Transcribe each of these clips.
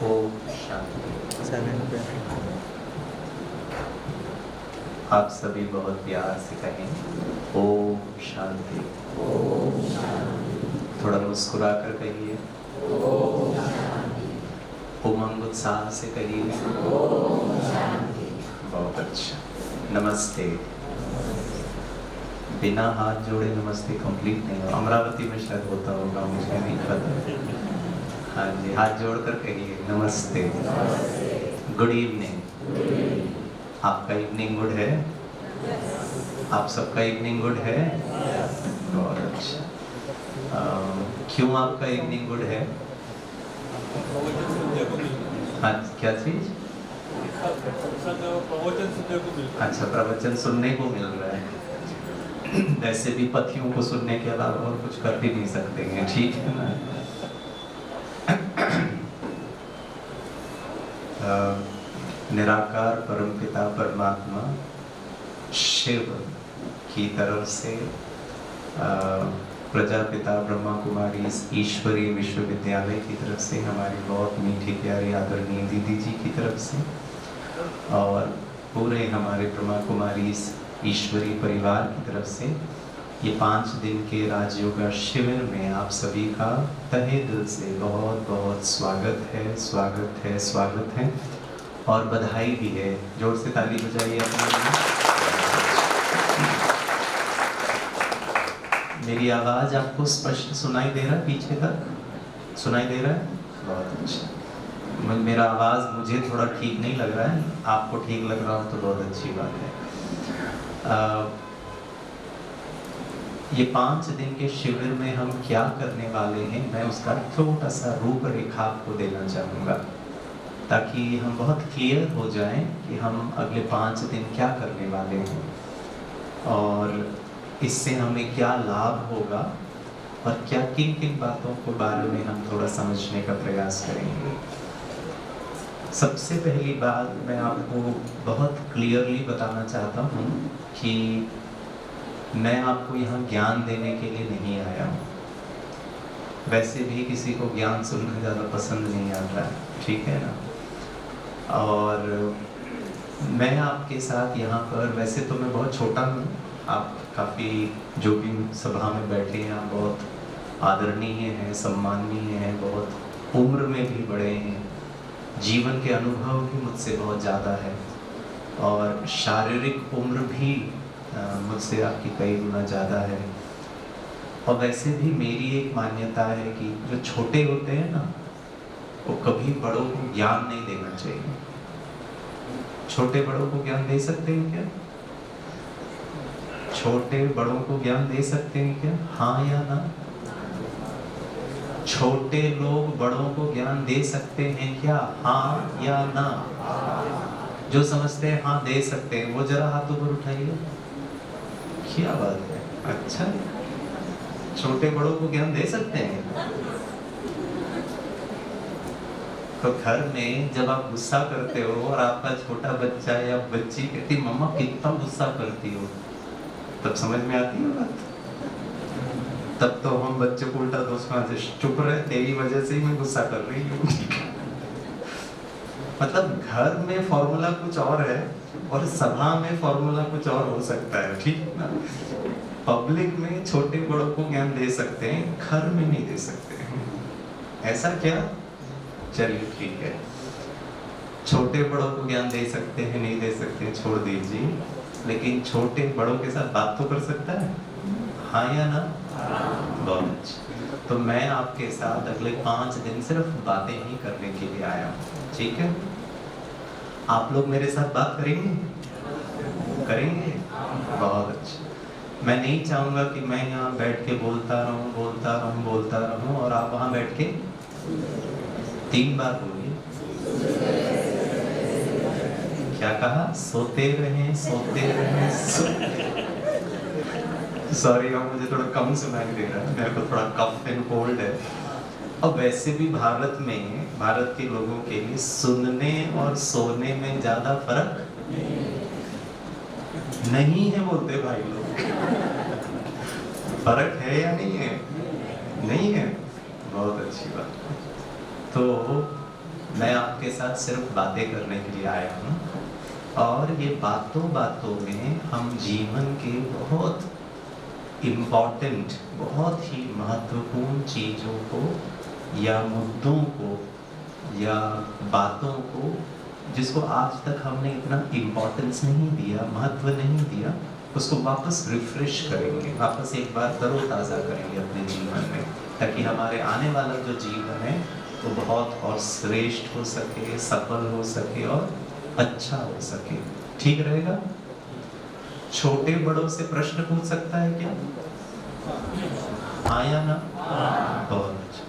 ओम शांति। आप सभी बहुत प्यार से कहें ओम शांति। थोड़ा मुस्कुरा कर कहिए, उमंग उत्साह से कहिए। बहुत अच्छा। नमस्ते। बिना हाथ जोड़े नमस्ते कंप्लीट नहीं हो। अमरावती में शायद होता होगा, मुझे नहीं पता। हाँ जी, हाथ जोड़कर कहिए नमस्ते। Good evening. आपका इवनिंग गुड है? आप सबका इवनिंग गुड है? बहुत अच्छा। क्यों आपका इवनिंग गुड है? हाँ, क्या चीज? अच्छा, प्रवचन सुनने को मिल रहा है। वैसे भी पतियों को सुनने के अलावा और कुछ कर भी नहीं सकते हैं, ठीक है ना? निराकार परमपिता परमात्मा शिव की तरफ से प्रजापिता ब्रह्मा कुमारी ईश्वरीय विश्वविद्यालय की तरफ से, हमारी बहुत मीठी प्यारी आदरणीय दीदी जी की तरफ से, और पूरे हमारे ब्रह्मा कुमारी ईश्वरीय परिवार की तरफ से ये 5 दिन के राजयोगा शिविर में आप सभी का तहे दिल से बहुत बहुत स्वागत है, स्वागत है, स्वागत है, और बधाई भी है। जोर से ताली बजाइए अपने लिए। मेरी आवाज आपको स्पष्ट सुनाई दे रहा है? पीछे तक सुनाई दे रहा है? बहुत अच्छा। मेरा आवाज मुझे थोड़ा ठीक नहीं लग रहा है, आपको ठीक लग रहा हो तो बहुत अच्छी बात है। ये 5 दिन के शिविर में हम क्या करने वाले हैं, मैं उसका छोटा सा रूपरेखा आपको देना चाहूँगा, ताकि हम बहुत क्लियर हो जाएं कि हम अगले 5 दिन क्या करने वाले हैं और इससे हमें क्या लाभ होगा और क्या किन किन बातों के बारे में हम थोड़ा समझने का प्रयास करेंगे। सबसे पहली बात मैं आपको बहुत क्लियरली बताना चाहता हूँ कि मैं आपको यहाँ ज्ञान देने के लिए नहीं आया हूँ। वैसे भी किसी को ज्ञान सुनना ज़्यादा पसंद नहीं आता है, ठीक है ना? और मैं आपके साथ यहाँ पर, वैसे तो मैं बहुत छोटा हूँ, आप काफ़ी जो भी सभा में बैठे हैं आप बहुत आदरणीय हैं, सम्माननीय हैं, बहुत उम्र में भी बड़े हैं, जीवन के अनुभव भी मुझसे बहुत ज़्यादा है, और शारीरिक उम्र भी मुझसे आपकी कई गुना ज़्यादा है। और वैसे भी मेरी एक मान्यता है कि जो छोटे होते हैं ना, वो कभी बड़ों को ज्ञान नहीं देना चाहिए। छोटे बड़ों को ज्ञान दे सकते हैं क्या? छोटे बड़ों को ज्ञान दे सकते हैं क्या? हाँ या ना? छोटे लोग बड़ों को ज्ञान दे सकते हैं क्या? हाँ या ना? जो समझते हैं हाँ दे सकते हैं, वो जरा हाथ ऊपर उठाइए। क्या बात है, अच्छा। छोटे बड़ों को ज्ञान दे सकते हैं। तो घर में जब आप गुस्सा करते हो और आपका छोटा बच्चा या बच्ची कहती मम्मा कितना गुस्सा करती हो, तब समझ में आती है बात। तब तो हम बच्चे को उल्टा दोस्त से चुप रहे, तेरी वजह से ही मैं गुस्सा कर रही हूँ। मतलब घर में फॉर्मूला कुछ और है और सभा में फॉर्मूला कुछ और हो सकता है, ठीक है ना? पब्लिक में छोटे बड़ों को ज्ञान दे सकते हैं, घर में नहीं दे सकते हैं। ऐसा क्या? चलिए ठीक है, छोटे बड़ों को ज्ञान दे सकते हैं, नहीं दे सकते छोड़ दीजिए, लेकिन छोटे बड़ों के साथ बात तो कर सकता है, हाँ या ना? बहुत अच्छा। तो मैं आपके साथ अगले 5 दिन सिर्फ बातें ही करने के लिए आया हूँ, ठीक है? आप लोग मेरे साथ बात करेंगे? करेंगे? बहुत अच्छा। मैं नहीं चाहूंगा कि मैं यहाँ बैठ के बोलता रहूं और आप वहां बैठ के 3 बार बोलिए। क्या कहा? सोते रहें। सॉरी, मुझे थोड़ा कम सुनाई दे रहा है, मेरे को थोड़ा कफ एंड कोल्ड है। और वैसे भी भारत के लोगों के लिए सुनने और सोने में ज्यादा फर्क नहीं है बोलते भाई लोग। फर्क है या नहीं है? नहीं है। बहुत अच्छी बात। तो मैं आपके साथ सिर्फ बातें करने के लिए आया हूँ, और ये बातों बातों में हम जीवन के बहुत इम्पॉर्टेंट, बहुत ही महत्वपूर्ण चीज़ों को या मुद्दों को या बातों को, जिसको आज तक हमने इतना इम्पोर्टेंस नहीं दिया, महत्व नहीं दिया, उसको वापस रिफ्रेश करेंगे, वापस एक बार तरोताज़ा करेंगे अपने जीवन में, ताकि हमारे आने वाला जो जीवन है वो बहुत और श्रेष्ठ हो सके, सफल हो सके और अच्छा हो सके। ठीक रहेगा? छोटे बड़ों से प्रश्न पूछ सकता है क्या? हाँ या ना? बहुत अच्छा।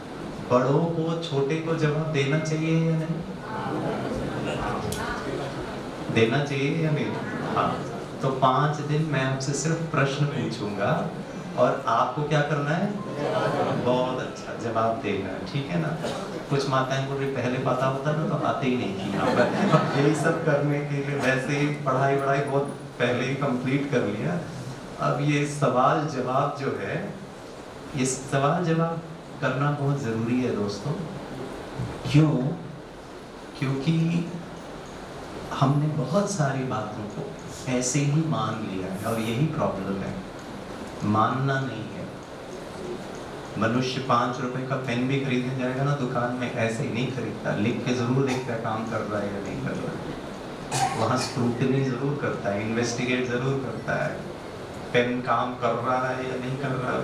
बड़ों को छोटे को जवाब देना चाहिए या नहीं? देना चाहिए या नहीं? हाँ। तो 5 दिन मैं आपसे सिर्फ प्रश्न पूछूंगा और आपको क्या करना है? बहुत अच्छा जवाब देना है, ठीक है ना? कुछ माताएं को भी पहले पता होता ना तो आते ही नहीं थी यहाँ पर। यही सब करने के लिए वैसे ही पढ़ाई बहुत पहले ही कंप्लीट कर लिया। अब ये सवाल जवाब जो है, ये सवाल जवाब करना बहुत ज़रूरी है दोस्तों। क्यों? क्योंकि हमने बहुत सारी बातों को ऐसे ही मान लिया है, और यही प्रॉब्लम है, मानना नहीं है। मनुष्य 5 रुपए का पेन भी खरीदने जाएगा ना दुकान में, ऐसे ही नहीं खरीदता, लिख के जरूर देखता है काम कर रहा है या नहीं कर रहा है, वहाँ स्क्रूटनी जरूर करता है, इन्वेस्टिगेट जरूर करता है, पेन काम कर रहा है या नहीं कर रहा,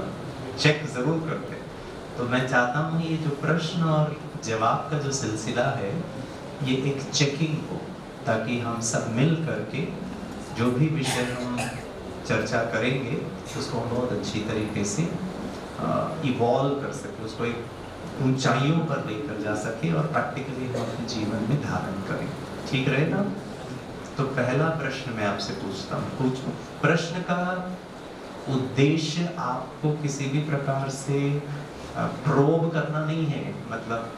चेक जरूर करते हैं। तो मैं चाहता हूँ ये जो प्रश्न और जवाब का जो सिलसिला है, ये एक चेकिंग हो, ताकि हम सब मिल करके जो भी विषय हम चर्चा करेंगे उसको बहुत अच्छी तरीके से इवॉल्व कर सके, उसको एक ऊंचाइयों पर लेकर जा सके और प्रैक्टिकली हम अपने जीवन में धारण करें। ठीक रहेगा? तो पहला प्रश्न मैं आपसे पूछता हूँ, पूछूं। प्रश्न का उद्देश्य आपको किसी भी प्रकार से प्रोब करना नहीं है, मतलब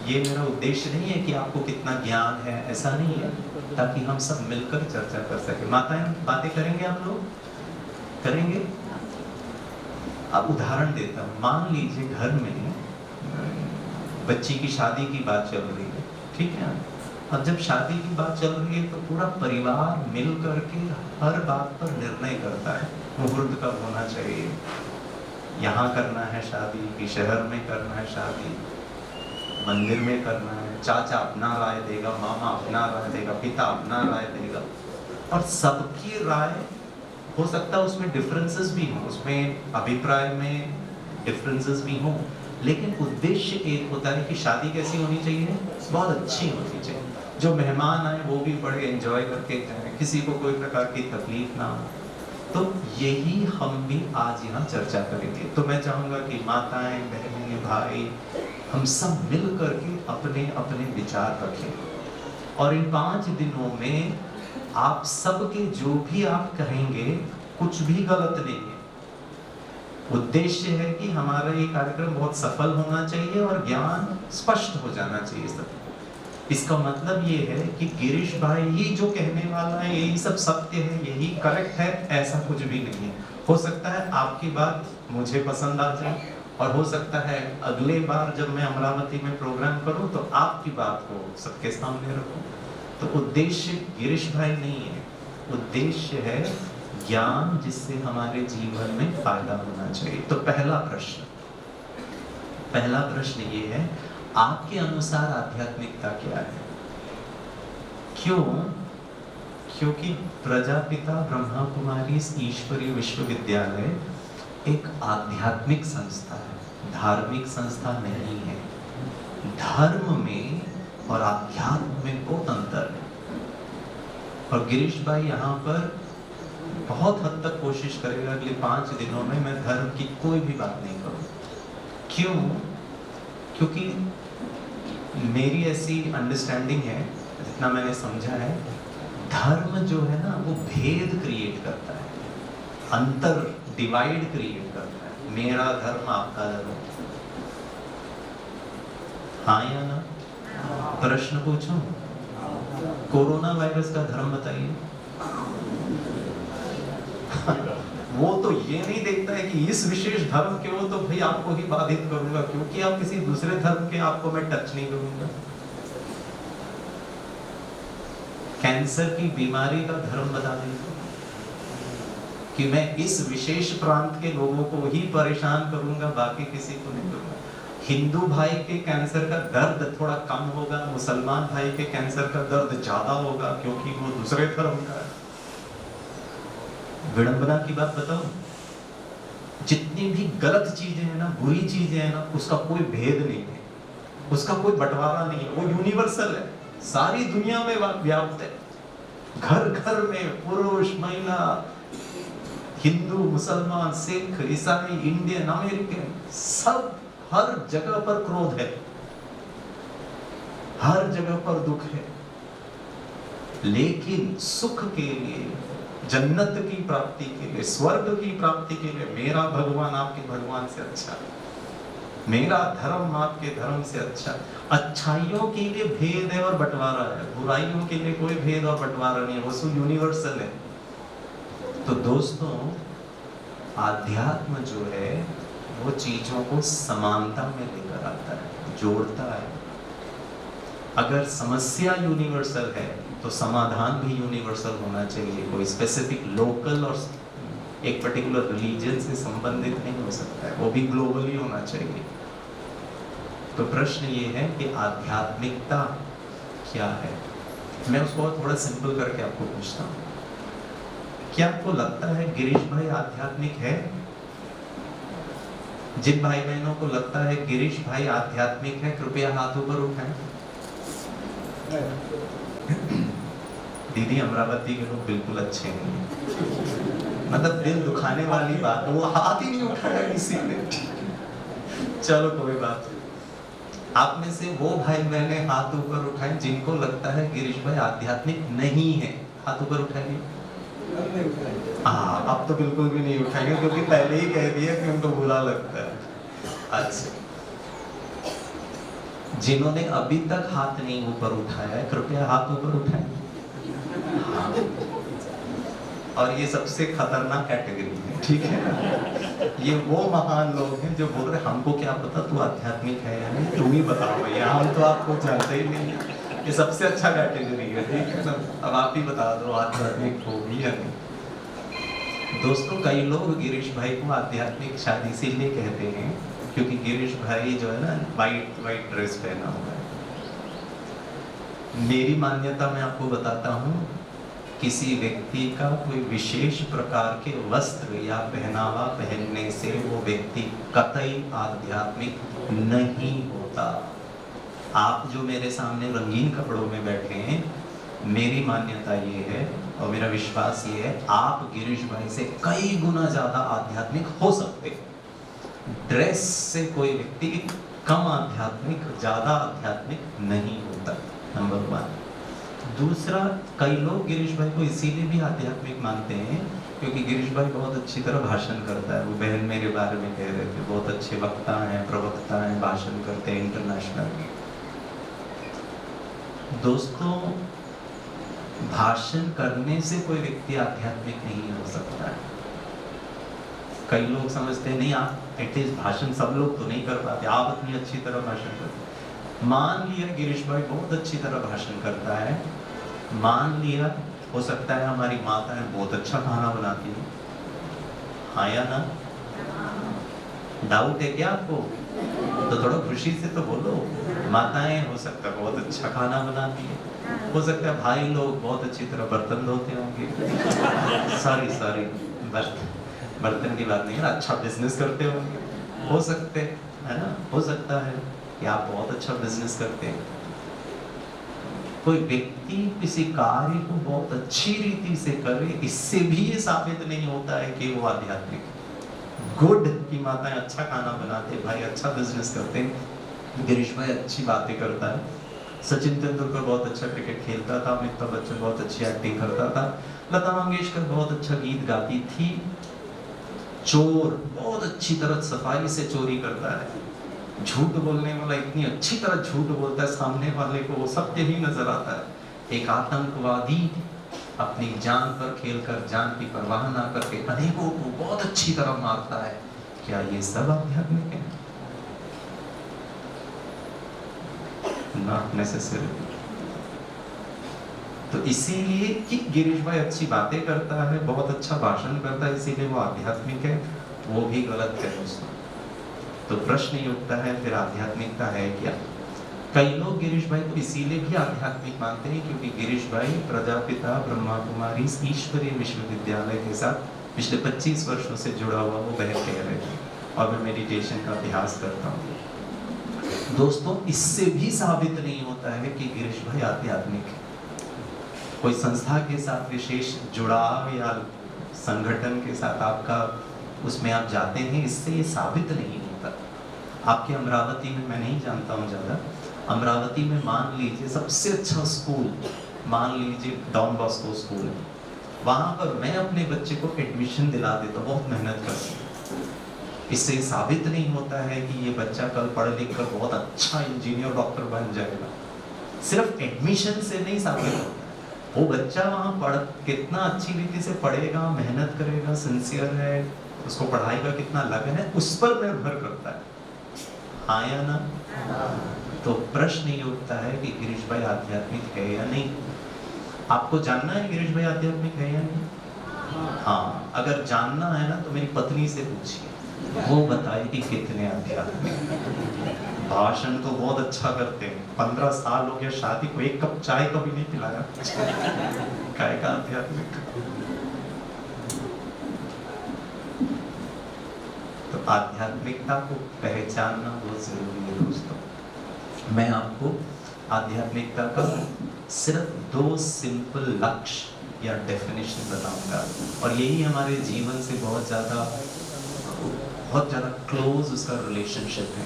ये मेरा उद्देश्य नहीं है कि आपको कितना ज्ञान है, ऐसा नहीं है, ताकि हम सब मिलकर चर्चा कर सके। माताएं बातें करेंगे, आप लोग करेंगे? अब उदाहरण देता हूँ, मान लीजिए घर में बच्ची की शादी की बात चल रही है, ठीक है? अब जब शादी की बात चल रही है तो पूरा परिवार मिल करके हर बात पर निर्णय करता है, मुहूर्त कब होना चाहिए, यहाँ करना है शादी कि शहर में करना है शादी, मंदिर में करना है, चाचा अपना राय देगा, मामा अपना राय देगा, पिता अपना राय देगा, और सबकी राय हो सकता है उसमें डिफरेंसेस भी हों, उसमें अभिप्राय में डिफरेंसेस भी हों, लेकिन उद्देश्य एक होता है कि शादी कैसी होनी चाहिए? बहुत अच्छी होनी चाहिए, जो मेहमान आए वो भी बड़े एंजॉय करके जाएं, किसी को कोई प्रकार की तकलीफ ना हो। तो यही हम भी आज यहाँ चर्चा करेंगे। तो मैं चाहूँगा कि माताएं, बहनें, भाई, हम सब मिल करके अपने अपने विचार रखें, और इन 5 दिनों में आप सबके जो भी आप कहेंगे कुछ भी गलत नहीं है। उद्देश्य है कि हमारा ये कार्यक्रम बहुत सफल होना चाहिए और ज्ञान स्पष्ट हो जाना चाहिए सब। इसका मतलब ये है कि गिरीश भाई ही जो कहने वाला है यही सब सत्य है, यही करेक्ट है, ऐसा कुछ भी नहीं है। हो सकता है आपकी बात मुझे पसंद आ जाए, और हो सकता है अगले बार जब मैं अमरावती में प्रोग्राम करूं तो आपकी बात को सबके सामने रखूं। तो उद्देश्य गिरीश भाई नहीं है, उद्देश्य है ज्ञान, जिससे हमारे जीवन में फायदा होना चाहिए। तो पहला प्रश्न ये है, आपके अनुसार आध्यात्मिकता क्या है? क्यों? क्योंकि प्रजापिता ब्रह्मा कुमारी ईश्वरीय विश्वविद्यालय एक आध्यात्मिक संस्था है, धार्मिक संस्था नहीं है। धर्म में और आध्यात्म में बहुत अंतर है, और गिरीश भाई यहाँ पर बहुत हद तक कोशिश करेगा अगले 5 दिनों में मैं धर्म की कोई भी बात नहीं करूँ। क्यों? क्योंकि मेरी ऐसी अंडरस्टैंडिंग है, जितना मैंने समझा है, धर्म जो है ना वो भेद क्रिएट करता है, अंतर, डिवाइड क्रिएट करता है। मेरा धर्म, आपका धर्म। हाँ या ना? प्रश्न पूछूं? कोरोना वायरस का धर्म बताइए। वो तो ये नहीं देखता है कि इस विशेष धर्म के हो तो भाई आपको ही बाधित करूंगा, क्योंकि आप किसी दूसरे धर्म के, आपको मैं टच नहीं करूंगा। कैंसर की बीमारी का धर्म बता देंगे कि मैं इस विशेष प्रांत के लोगों को ही परेशान करूंगा, बाकी किसी को नहीं करूंगा। हिंदू भाई के कैंसर का दर्द थोड़ा कम होगा, मुसलमान भाई के कैंसर का दर्द ज्यादा होगा, क्योंकि वो दूसरे धर्म का है। विडंबना की बात बताओ, जितनी भी गलत चीजें हैं ना, बुरी चीजें हैं ना, उसका कोई भेद नहीं है, उसका कोई बंटवारा नहीं है, वो यूनिवर्सल है, सारी दुनिया में व्याप्त है। घर घर में पुरुष महिला, हिंदू मुसलमान सिख ईसाई इंडियन अमेरिकन, सब हर जगह पर क्रोध है, हर जगह पर दुख है। लेकिन सुख के लिए, जन्नत की प्राप्ति के लिए, स्वर्ग की प्राप्ति के लिए मेरा भगवान आपके भगवान से अच्छा, मेरा धर्म आपके धर्म से अच्छा। अच्छाइयों के लिए भेद है और बंटवारा है, बुराइयों के लिए कोई भेद और बंटवारा नहीं है, वो सब यूनिवर्सल है। तो दोस्तों, आध्यात्म जो है वो चीजों को समानता में लेकर आता है, जोड़ता है। अगर समस्या यूनिवर्सल है तो समाधान भी यूनिवर्सल होना चाहिए, कोई स्पेसिफिक लोकल और एक पर्टिकुलर रिलीजन से संबंधित नहीं हो सकता है, वो भी ग्लोबली होना चाहिए। तो प्रश्न ये है कि आध्यात्मिकता क्या है। मैं उसको थोड़ा सिंपल करके आपको पूछता हूँ, क्या आपको लगता है गिरीश भाई आध्यात्मिक है? जिन भाई बहनों को लगता है गिरीश भाई आध्यात्मिक है, कृपया हाथ ऊपर उठाएं। दीदी, अमरावती के लोग बिल्कुल अच्छे नहीं, मतलब दिल दुखाने वाली बात, वो हाथ ही नहीं उठाया किसी ने। चलो कोई बात, आप में से वो भाई बहने हाथ ऊपर उठाएं जिनको लगता है गिरीश भाई आध्यात्मिक नहीं है, हाथ ऊपर उठाइए। हाँ, अब तो बिल्कुल भी नहीं उठाएंगे क्योंकि पहले ही कह दिया कि उनको बुरा लगता है। अच्छा, जिन्होंने अभी तक हाथ नहीं ऊपर उठाया है, कृपया हाथ ऊपर उठाएं। हाँ। और ये सबसे खतरनाक कैटेगरी है, ठीक है? ये वो महान लोग हैं जो बोल रहे हमको क्या पता तू आध्यात्मिक है या नहीं, तुम ही बताओ भैया, हम तो आपको जानते ही नहीं। ये सबसे अच्छा कैटेगरी है, ठीक है ना? अब आप ही बता दो आध्यात्मिक हो भी या नहीं। दोस्तों, कई लोग गिरीश भाई को आध्यात्मिक शायद इसीलिए कहते हैं क्योंकि गिरीश भाई जो है ना, वाइट ड्रेस पहना हुआ है। मेरी मान्यता मैं आपको बताता हूँ, किसी व्यक्ति का कोई विशेष प्रकार के वस्त्र या पहनावा पहनने से वो व्यक्ति कतई आध्यात्मिक नहीं होता। आप जो मेरे सामने रंगीन कपड़ों में बैठे हैं, मेरी मान्यता ये है और मेरा विश्वास ये है, आप गिरीश भाई से कई गुना ज्यादा आध्यात्मिक हो सकते हैं। ड्रेस से कोई व्यक्ति कम आध्यात्मिक, ज्यादा आध्यात्मिक नहीं होता, नंबर 1। दूसरा, कई लोग गिरीश भाई को इसीलिए भी आध्यात्मिक मानते हैं क्योंकि गिरीश भाई बहुत अच्छी तरह भाषण करता है। वो बहन मेरे बारे में कह रहे थे, बहुत अच्छे वक्ता हैं, प्रवक्ता हैं, भाषण करते हैं इंटरनेशनल। दोस्तों, भाषण करने से कोई व्यक्ति आध्यात्मिक नहीं हो सकता है। कई लोग समझते हैं नहीं, आप एटलीस्ट भाषण सब लोग तो नहीं कर पाते, आप इतनी अच्छी तरह भाषण करते। मान लिया गिरीश भाई बहुत अच्छी तरह भाषण करता है, मान लिया हो सकता है हमारी माताएं बहुत अच्छा खाना बनाती है, हाँ या ना? डाउट है क्या आपको? तो थोड़ा खुशी से तो बोलो। माताएं हो सकता है बहुत अच्छा खाना बनाती है, हो सकता है भाई लोग बहुत अच्छी तरह बर्तन धोते होंगे, सॉरी बर्तन की बात नहीं है, अच्छा बिजनेस करते होंगे, हो सकते है ना, हो सकता है कि आप बहुत अच्छा बिजनेस करते हैं। कोई व्यक्ति किसी कार्य को बहुत अच्छी रीति से करे, इससे भी ये साबित नहीं होता है कि वो आध्यात्मिक। गुड की माताएं अच्छा खाना बनाते, भाई अच्छा बिजनेस करते, गिरीश भाई अच्छी बातें करता है, सचिन तेंदुलकर बहुत अच्छा क्रिकेट खेलता था, अमिताभ बच्चन बहुत अच्छी एक्टिंग करता था, लता मंगेशकर बहुत अच्छा गीत गाती थी, चोर बहुत अच्छी तरह सफाई से चोरी करता है, झूठ बोलने वाला इतनी अच्छी तरह झूठ बोलता है सामने वाले को वो सत्य ही नजर आता है। एक आतंकवादी अपनी जान पर खेलकर, जान की परवाह ना करके अनेकों को बहुत अच्छी तरह मारता है। क्या ये सब आध्यात्मिक है? Not necessary. तो इसीलिए कि गिरीश भाई अच्छी बातें करता है, बहुत अच्छा भाषण करता है, इसीलिए वो आध्यात्मिक है, वो भी गलत है दोस्तों। तो प्रश्न ये उठता है फिर आध्यात्मिकता है क्या? कई लोग गिरीश भाई को इसीलिए भी आध्यात्मिक मानते हैं क्योंकि गिरीश भाई प्रजापिता ब्रह्मा कुमारी ईश्वरीय विश्वविद्यालय के साथ पिछले 25 वर्षों से जुड़ा हुआ वो बहन कह रहे थे, और मैं मेडिटेशन का अभ्यास करता हूँ। दोस्तों इससे भी साबित नहीं होता है कि गिरीश भाई आध्यात्मिक है। कोई संस्था के साथ विशेष जुड़ाव या संगठन के साथ आपका उसमें आप जाते हैं, इससे ये साबित नहीं होता। आपके अमरावती में, मैं नहीं जानता हूँ ज़्यादा, अमरावती में मान लीजिए सबसे अच्छा स्कूल, मान लीजिए डॉन बॉस्को स्कूल है, वहाँ पर मैं अपने बच्चे को एडमिशन दिला देता हूँ, बहुत मेहनत करके। इससे साबित नहीं होता है कि ये बच्चा कल पढ़ लिख कर बहुत अच्छा इंजीनियर डॉक्टर बन जाएगा। सिर्फ एडमिशन से नहीं साबित होता। वो बच्चा वहाँ पढ़ कितना अच्छी रीति से पढ़ेगा, मेहनत करेगा, सिंसियर है, उसको पढ़ाई का कितना लगन है, उस पर निर्भर करता है। हाँ या ना? तो प्रश्न ये उठता है कि गिरीश भाई आध्यात्मिक है या नहीं। आपको जानना है गिरीश भाई आध्यात्मिक है या नहीं? हाँ, अगर जानना है ना तो मेरी पत्नी से पूछिए, वो बताएगी कितने आध्यात्मिक। भाषण तो बहुत अच्छा करते हैं, 15 साल हो गया शादी को, एक कप चाय कभी नहीं पिलाया। काय का आध्यात्मिक? तो आध्यात्मिकता को पहचानना बहुत जरूरी है दोस्तों। मैं आपको आध्यात्मिकता का सिर्फ 2 सिंपल लक्ष्य या डेफिनेशन बताऊंगा, और यही हमारे जीवन से बहुत ज़्यादा क्लोज उसका रिलेशनशिप है।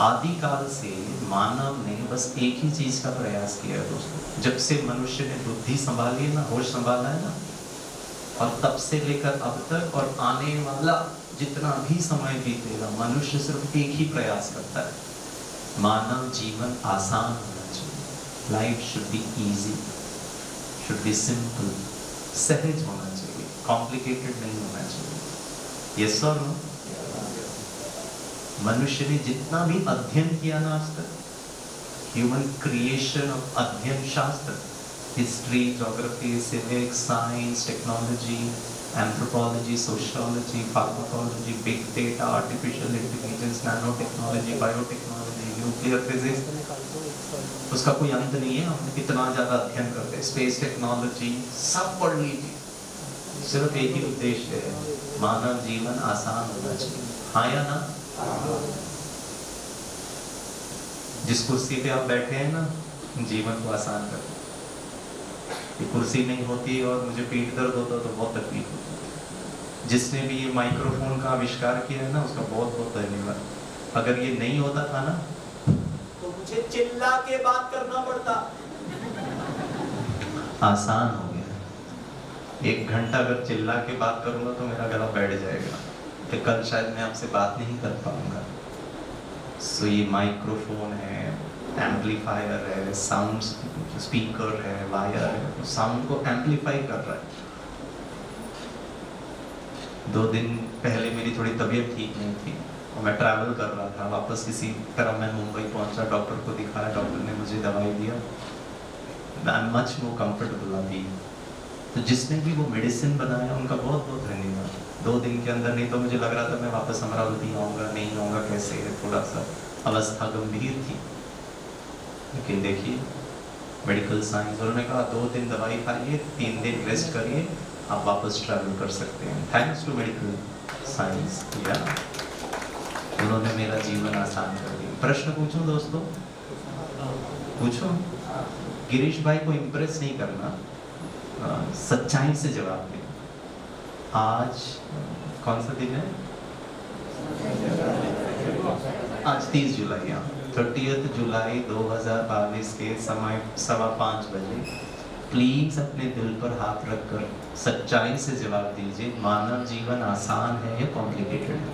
आदिकाल से मानव ने बस एक ही चीज का प्रयास किया है दोस्तों। जब से मनुष्य ने बुद्धि संभाली है ना, होश संभाला है ना, और तब से लेकर अब तक और आने वाला जितना भी समय बीतेगा, मनुष्य सिर्फ एक ही प्रयास करता है, मानव जीवन आसान होना चाहिए। Life should be easy, should be simple, सहज होना चाहिए, कॉम्प्लिकेटेड नहीं होना चाहिए। यस और नो? मनुष्य ने जितना भी अध्ययन किया ना आज तक, ह्यूमन क्रिएशन ऑफ अध्ययन शास्त्र, history, geography, civics, science, technology, anthropology, sociology, pharmacology, big data, artificial intelligence, nano technology, biotechnology, nuclear physics, उसका कोई अंत नहीं है। हम कितना ज्यादा अध्ययन करते हैं, स्पेस टेक्नोलॉजी, सब पढ़ लीजिए, सिर्फ एक ही उद्देश्य है, मानव जीवन आसान होना चाहिए। हाँ या ना? जिस कुर्सी पे आप बैठे हैं ना, जीवन को आसान कर। ये कुर्सी नहीं होती और मुझे पीठ दर्द होता तो बहुत तकलीफ होती। जिसने भी ये माइक्रोफोन का आविष्कार किया है ना, उसका बहुत बहुत धन्यवाद। अगर ये नहीं होता था ना तो मुझे चिल्ला के बात करना पड़ता। आसान हो गया। 1 घंटा अगर चिल्ला के बात करूंगा तो मेरा गला बैठ जाएगा, तो कल शायद मैं आपसे बात नहीं कर पाऊंगा। सो ये माइक्रोफोन है, एम्पलीफायर है, साउंड स्पीकर है, वायर है, तो साउंड को एम्पलीफाई कर रहा है। 2 दिन पहले मेरी थोड़ी तबीयत ठीक नहीं थी और मैं ट्रैवल कर रहा था, वापस किसी तरह मैं मुंबई पहुंचा, डॉक्टर को दिखाया, डॉक्टर ने मुझे दवाई दिया, I am much more comfortable अभी। तो जिसने भी वो मेडिसिन बनाया उनका बहुत बहुत धन्यवाद। 2 दिन के अंदर, नहीं तो मुझे लग रहा था मैं वापस अमरावती आऊँगा, नहीं आऊँगा, कैसे है, थोड़ा सा अवस्था गंभीर थी। लेकिन देखिए मेडिकल साइंस, उन्होंने कहा 2 दिन दवाई खाइए, 3 दिन रेस्ट करिए, आप वापस ट्रैवल कर सकते हैं। थैंक्स टू मेडिकल साइंस, या उन्होंने मेरा जीवन आसान कर दिया। प्रश्न पूछूं दोस्तों? पूछो। गिरीश भाई को इम्प्रेस नहीं करना, सच्चाई से जवाब दें। आज कौन सा दिन है? आज 30 जुलाई, 30 जुलाई 2022 के समय 5:15 बजे प्लीज अपने दिल पर हाथ रखकर सच्चाई से जवाब दीजिए, मानव जीवन आसान है या कॉम्प्लिकेटेड है?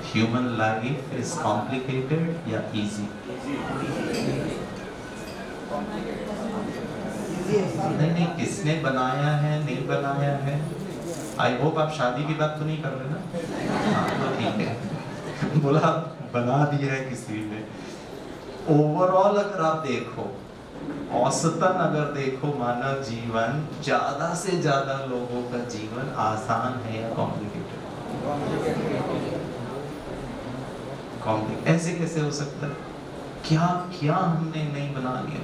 ह्यूमन लाइफ इज कॉम्प्लिकेटेड या इजी? नहीं, किसने बनाया है, नहीं बनाया है, आई होप आप शादी की बात तो नहीं कर रहे ना? हाँ तो ठीक है। बोला बना दिया है किसी ने। ओवरऑल अगर आप देखो, औसतन अगर देखो, मानव जीवन ज्यादा से ज्यादा लोगों का जीवन आसान है या कॉम्प्लिकेटेड? ऐसे कैसे हो सकता है? क्या क्या हमने नहीं बना लिया?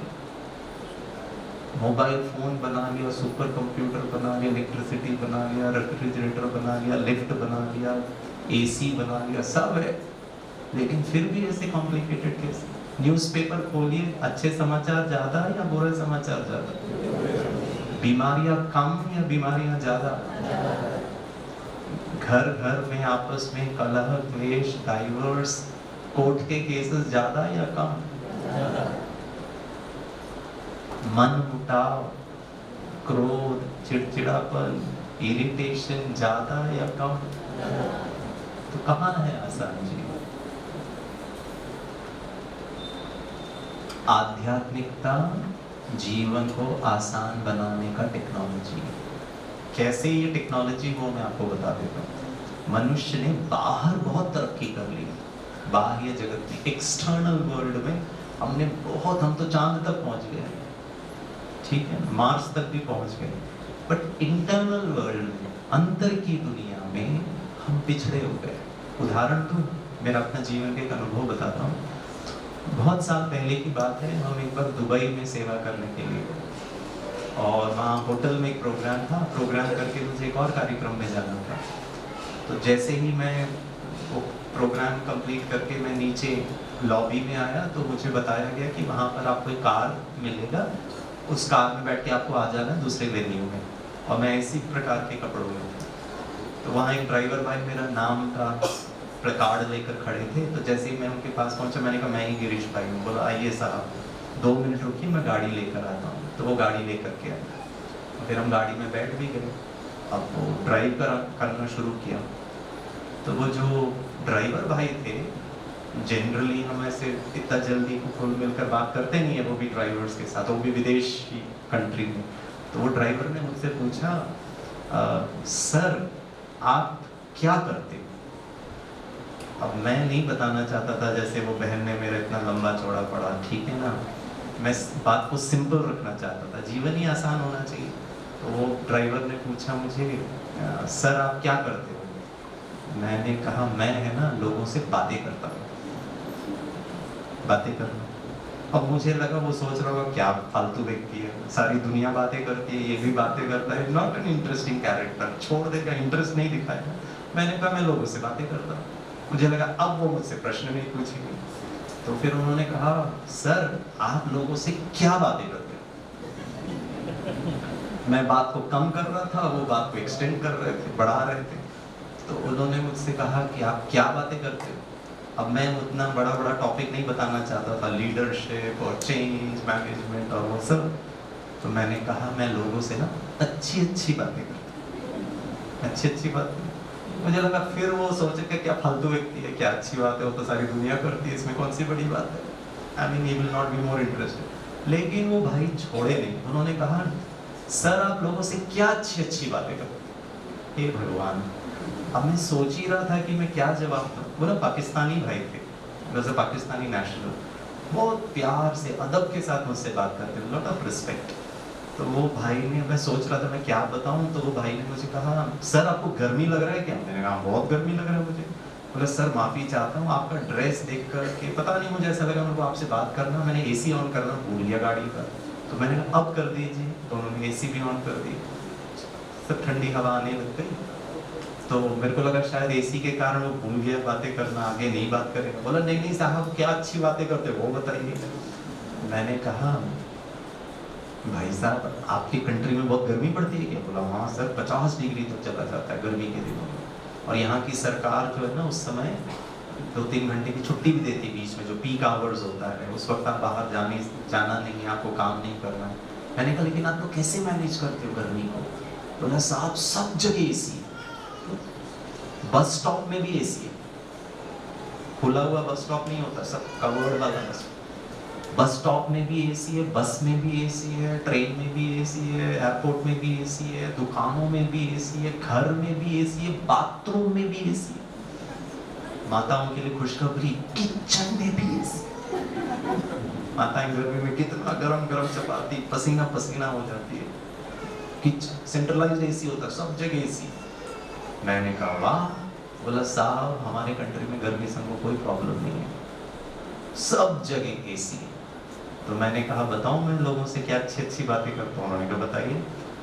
मोबाइल फोन बना लिया, सुपर कंप्यूटर बना लिया, इलेक्ट्रिसिटी बना लिया, रेफ्रिजरेटर बना लिया, लिफ्ट बना लिया, एसी बना लिया, सब है। लेकिन फिर भी ऐसे कॉम्प्लिकेटेड कैसे? न्यूज़पेपर खोलिए, अच्छे समाचार ज्यादा या बुरे समाचार ज्यादा? बीमारियां कम या बीमारियां ज्यादा? घर घर में आपस में कलह, क्लेश, डाइवर्स, कोर्ट के केसेस ज्यादा या कम? मन मुटाव, क्रोध, चिड़चिड़ापन, इरिटेशन ज्यादा या कम? तो कहाँ है आसान जीवन? आध्यात्मिकता जीवन को आसान बनाने का टेक्नोलॉजी। कैसे ये टेक्नोलॉजी हो मैं आपको बता देता हूँ। मनुष्य ने बाहर बहुत तरक्की कर ली, बाह्य जगत में, एक्सटर्नल वर्ल्ड में हमने बहुत, हम तो चांद तक पहुंच गए, ठीक है, मार्स तक भी पहुंच गए, बट इंटरनल वर्ल्ड में, अंतर की दुनिया में हम पिछड़े हो गए। उदाहरण तो मेरा अपना जीवन का एक अनुभव बताता हूँ। बहुत साल पहले की बात है, हम एक बार दुबई में सेवा करने के लिए गए और वहाँ होटल में एक प्रोग्राम था। प्रोग्राम करके मुझे एक और कार्यक्रम में जाना था। तो जैसे ही मैं वो प्रोग्राम कंप्लीट करके मैं नीचे लॉबी में आया तो मुझे बताया गया कि वहाँ पर आपको एक कार मिलेगा, उस कार में बैठ के आपको आ जाना है दूसरे वेन्यू में। और मैं इसी प्रकार के कपड़ों में था। तो वहाँ एक ड्राइवर भाई मेरा नाम का कार्ड लेकर खड़े थे। तो जैसे ही मैं उनके पास पहुंचा, मैंने कहा मैं ही गिरीश भाई हूँ। बोला आइए साहब 2 मिनट रुकिए, मैं गाड़ी लेकर आता हूँ। तो वो गाड़ी लेकर के आया, फिर हम गाड़ी में बैठ भी गए। अब वो ड्राइव करना शुरू किया। तो वो जो ड्राइवर भाई थे, जनरली हम ऐसे इतना जल्दी घुल मिलकर बात करते नहीं है, वो भी ड्राइवर्स के साथ, वो भी विदेशी कंट्री में। तो वो ड्राइवर ने मुझसे पूछा, सर आप क्या करते हो? अब मैं नहीं बताना चाहता था, जैसे वो बहन ने मेरा इतना लंबा चौड़ा पड़ा, ठीक है ना, मैं बात को सिंपल रखना चाहता था, जीवन ही आसान होना चाहिए। तो वो ड्राइवर ने पूछा मुझे, सर आप क्या करते हो? मैंने कहा मैं है ना लोगों से बातें करता हूँ, बातें करना। अब मुझे लगा वो सोच रहा होगा क्या फालतू व्यक्ति है, सारी दुनिया बातें करती है, ये भी बातें करता है, नॉट एन इंटरेस्टिंग कैरेक्टर, छोड़ देगा, इंटरेस्ट नहीं दिखाएगा। मैंने कहा मैं लोगों से बातें करता हूँ। मुझे लगा अब वो मुझसे प्रश्न नहीं पूछेंगे। तो फिर उन्होंने कहा, सर आप लोगों से क्या बातें करते हो? मैं बात को कम कर रहा था, वो बात को एक्सटेंड कर रहे थे, बढ़ा रहे थे। तो उन्होंने मुझसे कहा कि आप क्या बातें करते हो? अब मैं उतना बड़ा बड़ा टॉपिक नहीं बताना चाहता था, लीडरशिप और चेंज मैनेजमेंट और वो सब। तो मैंने कहा मैं लोगों से ना अच्छी अच्छी बातें करता हूँ, अच्छी अच्छी बातें। मुझे लगा फिर वो सोचे कि क्या फालतू व्यक्ति है, क्या अच्छी बात है, वो तो सारी दुनिया करती है, इसमें कौन सी बड़ी बात है। I mean he will not be more interested. लेकिन वो भाई छोड़े नहीं, उन्होंने कहा सर आप लोगों से क्या अच्छी अच्छी बातें करते? हे भगवान, अब मैं सोच ही रहा था कि मैं क्या जवाब दूं। बोला पाकिस्तानी भाई थे, वैसे पाकिस्तानी नेशनल, बहुत प्यार से अदब के साथ मुझसे बात करते थे, लॉट ऑफ रिस्पेक्ट। तो वो भाई ने, मैं सोच रहा था मैं क्या बताऊं, तो वो भाई ने मुझे कहा सर आपको गर्मी लग रहा है क्या? मैंने कहा बहुत गर्मी लग रहा है मुझे। बोला सर माफी चाहता हूँ, आपका ड्रेस देख कर के पता नहीं मुझे ऐसा लगा मेरे को आपसे बात करना, मैंने एसी ऑन करना भूल गया गाड़ी का। तो मैंने कहा अब कर दीजिए, तो उन्होंने एसी भी ऑन कर दी, सब ठंडी हवा आने लग गई। तो मेरे को लगा शायद एसी के कारण वो भूल गया बातें करना, आगे नहीं बात करेगा। बोला नहीं नहीं साहब क्या अच्छी बातें करते हो वो बताइए। मैंने कहा भाई साहब आपकी कंट्री में बहुत गर्मी पड़ती है क्या? बोला हाँ सर 50 डिग्री तक चला जाता है गर्मी के दिनों में, और यहाँ की सरकार जो है ना उस समय 2-3 घंटे की छुट्टी भी देती है बीच में, जो पीक आवर्स होता है, उस वक्त आप बाहर जाना नहीं, आपको काम नहीं करना है। मैंने कहा लेकिन आप लोग कैसे मैनेज करते हो गर्मी को? बोला साहब सब जगह एसी है, बस स्टॉप में भी एसी है, खुला हुआ बस स्टॉप नहीं होता, सब कवर्ड वाला बस, बस स्टॉप में भी एसी है, बस में भी एसी है, ट्रेन में भी एसी है, एयरपोर्ट में भी एसी है, दुकानों में भी एसी है, घर में भी एसी है, बाथरूम में भी एसी है। माताओं के लिए खुशखबरी, किचन में भी एसी। माताएं गर्मी में कितना गरम गरम चपाती पसीना पसीना हो जाती है, किचन सेंट्रलाइज्ड एसी होता है, सब जगह एसी। मैंने कहा वाह। बोला साहब हमारे कंट्री में गर्मी से हमको कोई प्रॉब्लम नहीं है, सब जगह एसी है। तो मैंने कहा बताऊं मैं लोगों से क्या अच्छी अच्छी बातें करता हूँ। उन्होंने कहा बताइए।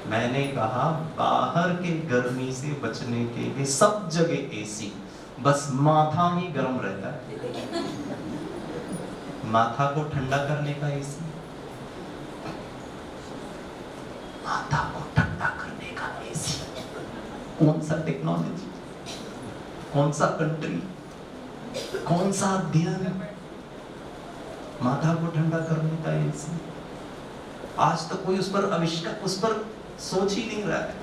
मैंने कहा बाहर के गर्मी से बचने के लिए सब जगह एसी, बस माथा ही गर्म रहता है। माथा को ठंडा करने का एसी, माथा को ठंडा करने का एसी। कौन सा टेक्नोलॉजी, कौन सा कंट्री, कौन सा अध्ययन, माथा को ठंडा करने का एसी। आज तक कोई उस पर आविष्कार, उस पर सोच ही नहीं रहा है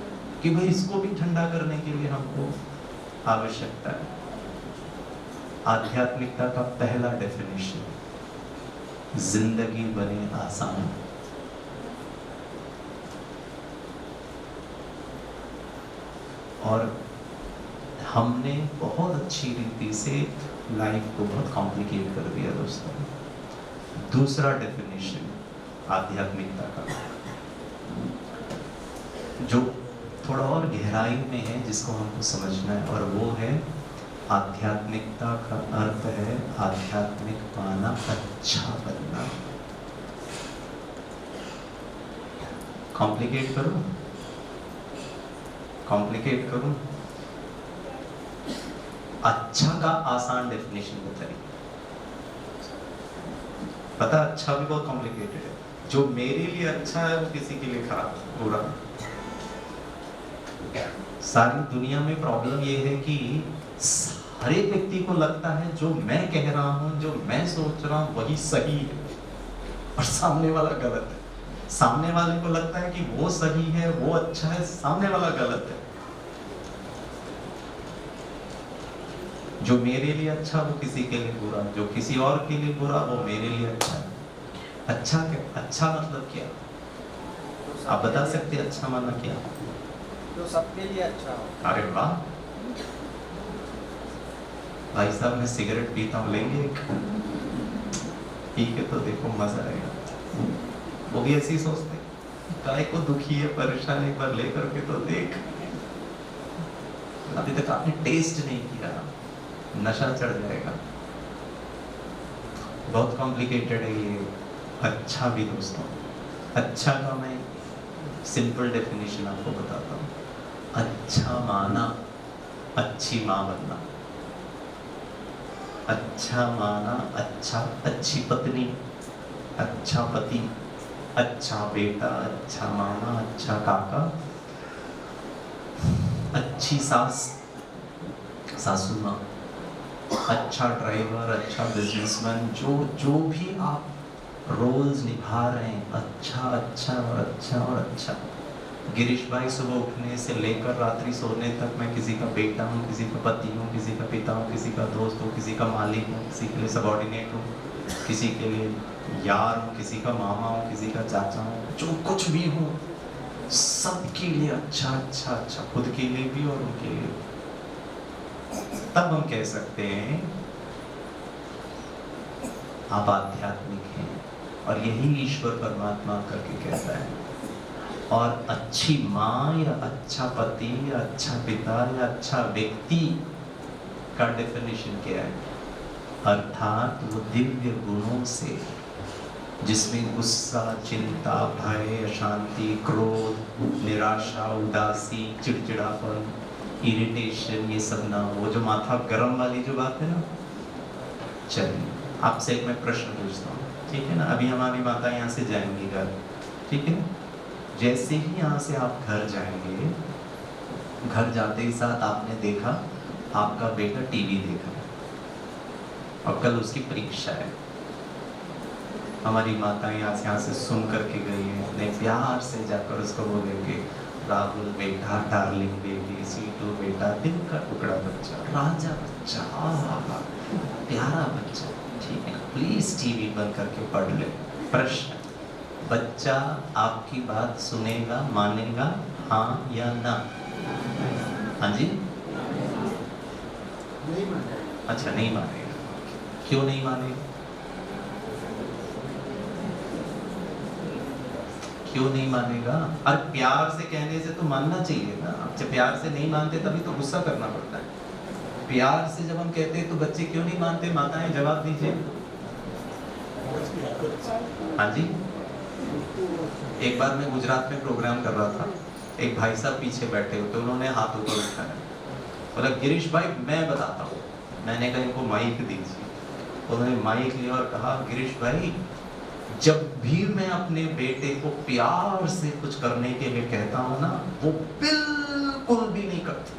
कि भाई इसको भी ठंडा करने के लिए हमको आवश्यकता है। आध्यात्मिकता का पहला डेफिनेशन, जिंदगी बने आसान। और हमने बहुत अच्छी रीति से लाइफ को बहुत कॉम्प्लिकेट कर दिया दोस्तों। दूसरा डेफिनेशन आध्यात्मिकता का, जो थोड़ा और गहराई में है, जिसको हमको समझना है, और वो है आध्यात्मिकता का अर्थ है आध्यात्मिक माना अच्छा बनना। कॉम्प्लिकेट करूं, कॉम्प्लिकेट करूं? अच्छा का आसान डेफिनेशन बताइए। पता अच्छा भी बहुत कॉम्प्लिकेटेड है। जो मेरे लिए अच्छा है वो किसी के लिए खराब बुरा। सारी दुनिया में प्रॉब्लम ये है कि हर एक व्यक्ति को लगता है जो मैं कह रहा हूं, जो मैं सोच रहा हूं वही सही है, और सामने वाला गलत है। सामने वाले को लगता है कि वो सही है, वो अच्छा है, सामने वाला गलत है। जो मेरे लिए अच्छा वो किसी के लिए बुरा, जो किसी और के लिए बुरा वो मेरे लिए अच्छा है। अच्छा क्या, अच्छा मतलब क्या? आप बता सकते हैं अच्छा माना क्या? जो सबके लिए अच्छा हो। अरे वाह भाई साहब, मैं सिगरेट पीता हूँ, लेंगे एक? ठीक है, तो देखो मजा आएगा। वो भी ऐसे ही सोचते, काय को दुखी है परेशान, एक बार लेकर के तो देख। अभी तक आपने टेस्ट नहीं किया, नशा चढ़ जाएगा। बहुत कॉम्प्लिकेटेड है ये अच्छा भी दोस्तों। अच्छा का मैं सिंपल डेफिनेशन आपको बताता हूँ। अच्छा माना अच्छी माँ बनना, अच्छा माना अच्छा अच्छी पत्नी, अच्छा पति, अच्छा बेटा, अच्छा मामा, अच्छा काका, अच्छी सास, सासू माँ, अच्छा ड्राइवर, अच्छा बिजनेसमैन, जो भी आप रोल्स निभा रहे हैं, अच्छा अच्छा और अच्छा और अच्छा। गिरीश भाई सुबह उठने से लेकर रात्रि सोने तक मैं किसी का बेटा हूँ, किसी का पति हूँ, किसी का पिता हूँ, किसी का दोस्त हूँ, किसी का मालिक हूँ, किसी के लिए सबॉर्डिनेट हूँ, किसी के लिए यार हूँ, किसी का मामा हूँ, किसी का चाचा हूँ, जो कुछ भी हूँ सबके लिए अच्छा अच्छा अच्छा, खुद के लिए भी और उनके लिए। तब हम कह सकते हैं आप आध्यात्मिक हैं, और यही ईश्वर परमात्मा करके कहता है। और अच्छी माँ या अच्छा पति या अच्छा पिता या अच्छा व्यक्ति का डेफिनेशन क्या है? अर्थात वो दिव्य गुणों से, जिसमें गुस्सा, चिंता, भय, अशांति, क्रोध, निराशा, उदासी, चिड़चिड़ापन, इरिटेशन, ये सब ना हो। वो जो माथा गरम वाली जो बात है ना। चलिए आपसे एक मैं प्रश्न पूछता हूँ, ठीक है ना? अभी हमारी माता यहाँ से जाएंगी घर, ठीक है? जैसे ही यहाँ से आप घर जाएंगे, घर जाते ही साथ आपने देखा आपका बेटा टीवी देख रहा है और कल उसकी परीक्षा है। हमारी माता यहाँ से सुन करके गई है, अपने प्यार से जाकर उसको बोलेंगे, राहुल बेटा, डार्लिंग बेबी, सीटू बेटा, दिल का टुकड़ा बच्चा, राजा बच्चा, प्यारा बच्चा, ठीक है। प्लीज टीवी बंद करके पढ़ ले। प्रश्न, बच्चा आपकी बात सुनेगा, मानेगा, हाँ या ना? हाँ जी? नहीं मानेगा। अच्छा, नहीं मानेगा। क्यों नहीं मानेगा? क्यों नहीं मानेगा? और प्यार से कहने से तो मानना चाहिए ना। जब प्यार से नहीं मानते तभी तो गुस्सा करना पड़ता है। प्यार से जब हम कहते हैं तो बच्चे क्यों नहीं मानते? माताएं जवाब दीजिए। हाँ जी? एक बार मैं गुजरात में प्रोग्राम कर रहा था, एक भाई साहब पीछे बैठे होते, उन्होंने हाथ ऊपर उठाया, बोला गिरीश भाई मैं बताता हूँ। मैंने कहा इनको माइक दीजिए। उन्होंने माइक लिया और कहा गिरीश भाई, जब भी मैं अपने बेटे को प्यार से कुछ करने के लिए कहता हूँ ना, वो बिल्कुल भी नहीं करते।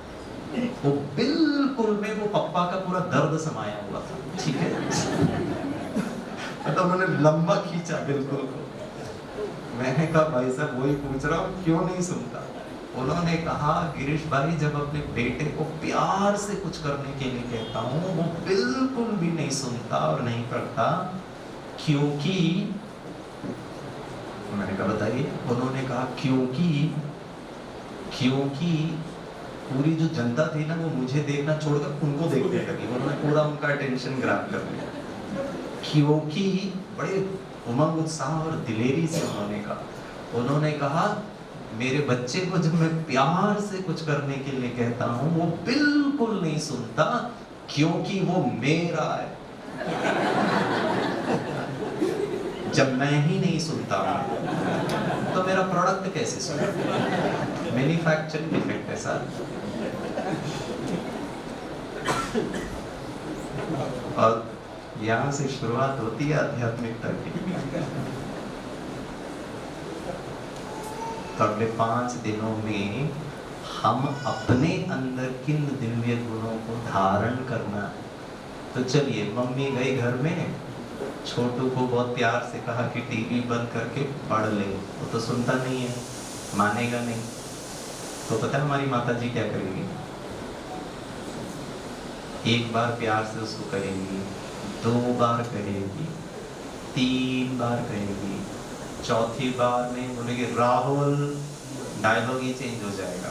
वो बिल्कुल में वो पप्पा का पूरा दर्द समाया हुआ था। ठीक है? तो उन्होंने लंबा खींचा बिल्कुल को। मैंने कहा भाई साहब वही पूछ रहा हूँ, क्यों नहीं सुनता? उन्होंने कहा गिरीश भाई, जब अपने बेटे को प्यार से कुछ करने के लिए कहता हूँ, वो बिल्कुल भी नहीं सुनता और नहीं करता, क्योंकि मैंने कहा बताइए। उन्होंने कहा क्योंकि पूरी जो जनता थी ना, वो मुझे देखना छोड़कर उनको देखने लगी। उन्होंने पूरा उनका अटेंशन ग्रैब कर लिया। क्योंकि बड़े उमंग, उत्साह और दिलेरी से उन्होंने कहा मेरे बच्चे को जब मैं प्यार से कुछ करने के लिए कहता हूँ, वो बिल्कुल नहीं सुनता, क्योंकि वो मेरा है। जब मैं ही नहीं सुनता तो मेरा प्रोडक्ट कैसे सुने? मैन्युफैक्चरिंग डिफेक्ट है सर। और यहाँ से शुरुआत होती है आध्यात्मिकता की। तो अगले 5 दिनों में हम अपने अंदर किन दिव्य गुणों को धारण करना है। तो चलिए, मम्मी गई घर में, छोटू को बहुत प्यार से कहा कि टीवी बंद करके पढ़ ले। वो तो सुनता नहीं है, मानेगा नहीं। तो पता है हमारी माता जी क्या करेंगी? एक बार प्यार से उसको कहेंगी, 2 बार कहेगी, 3 बार कहेगी, चौथी बार में बोलेगी राहुल, डायलॉग ही चेंज हो जाएगा।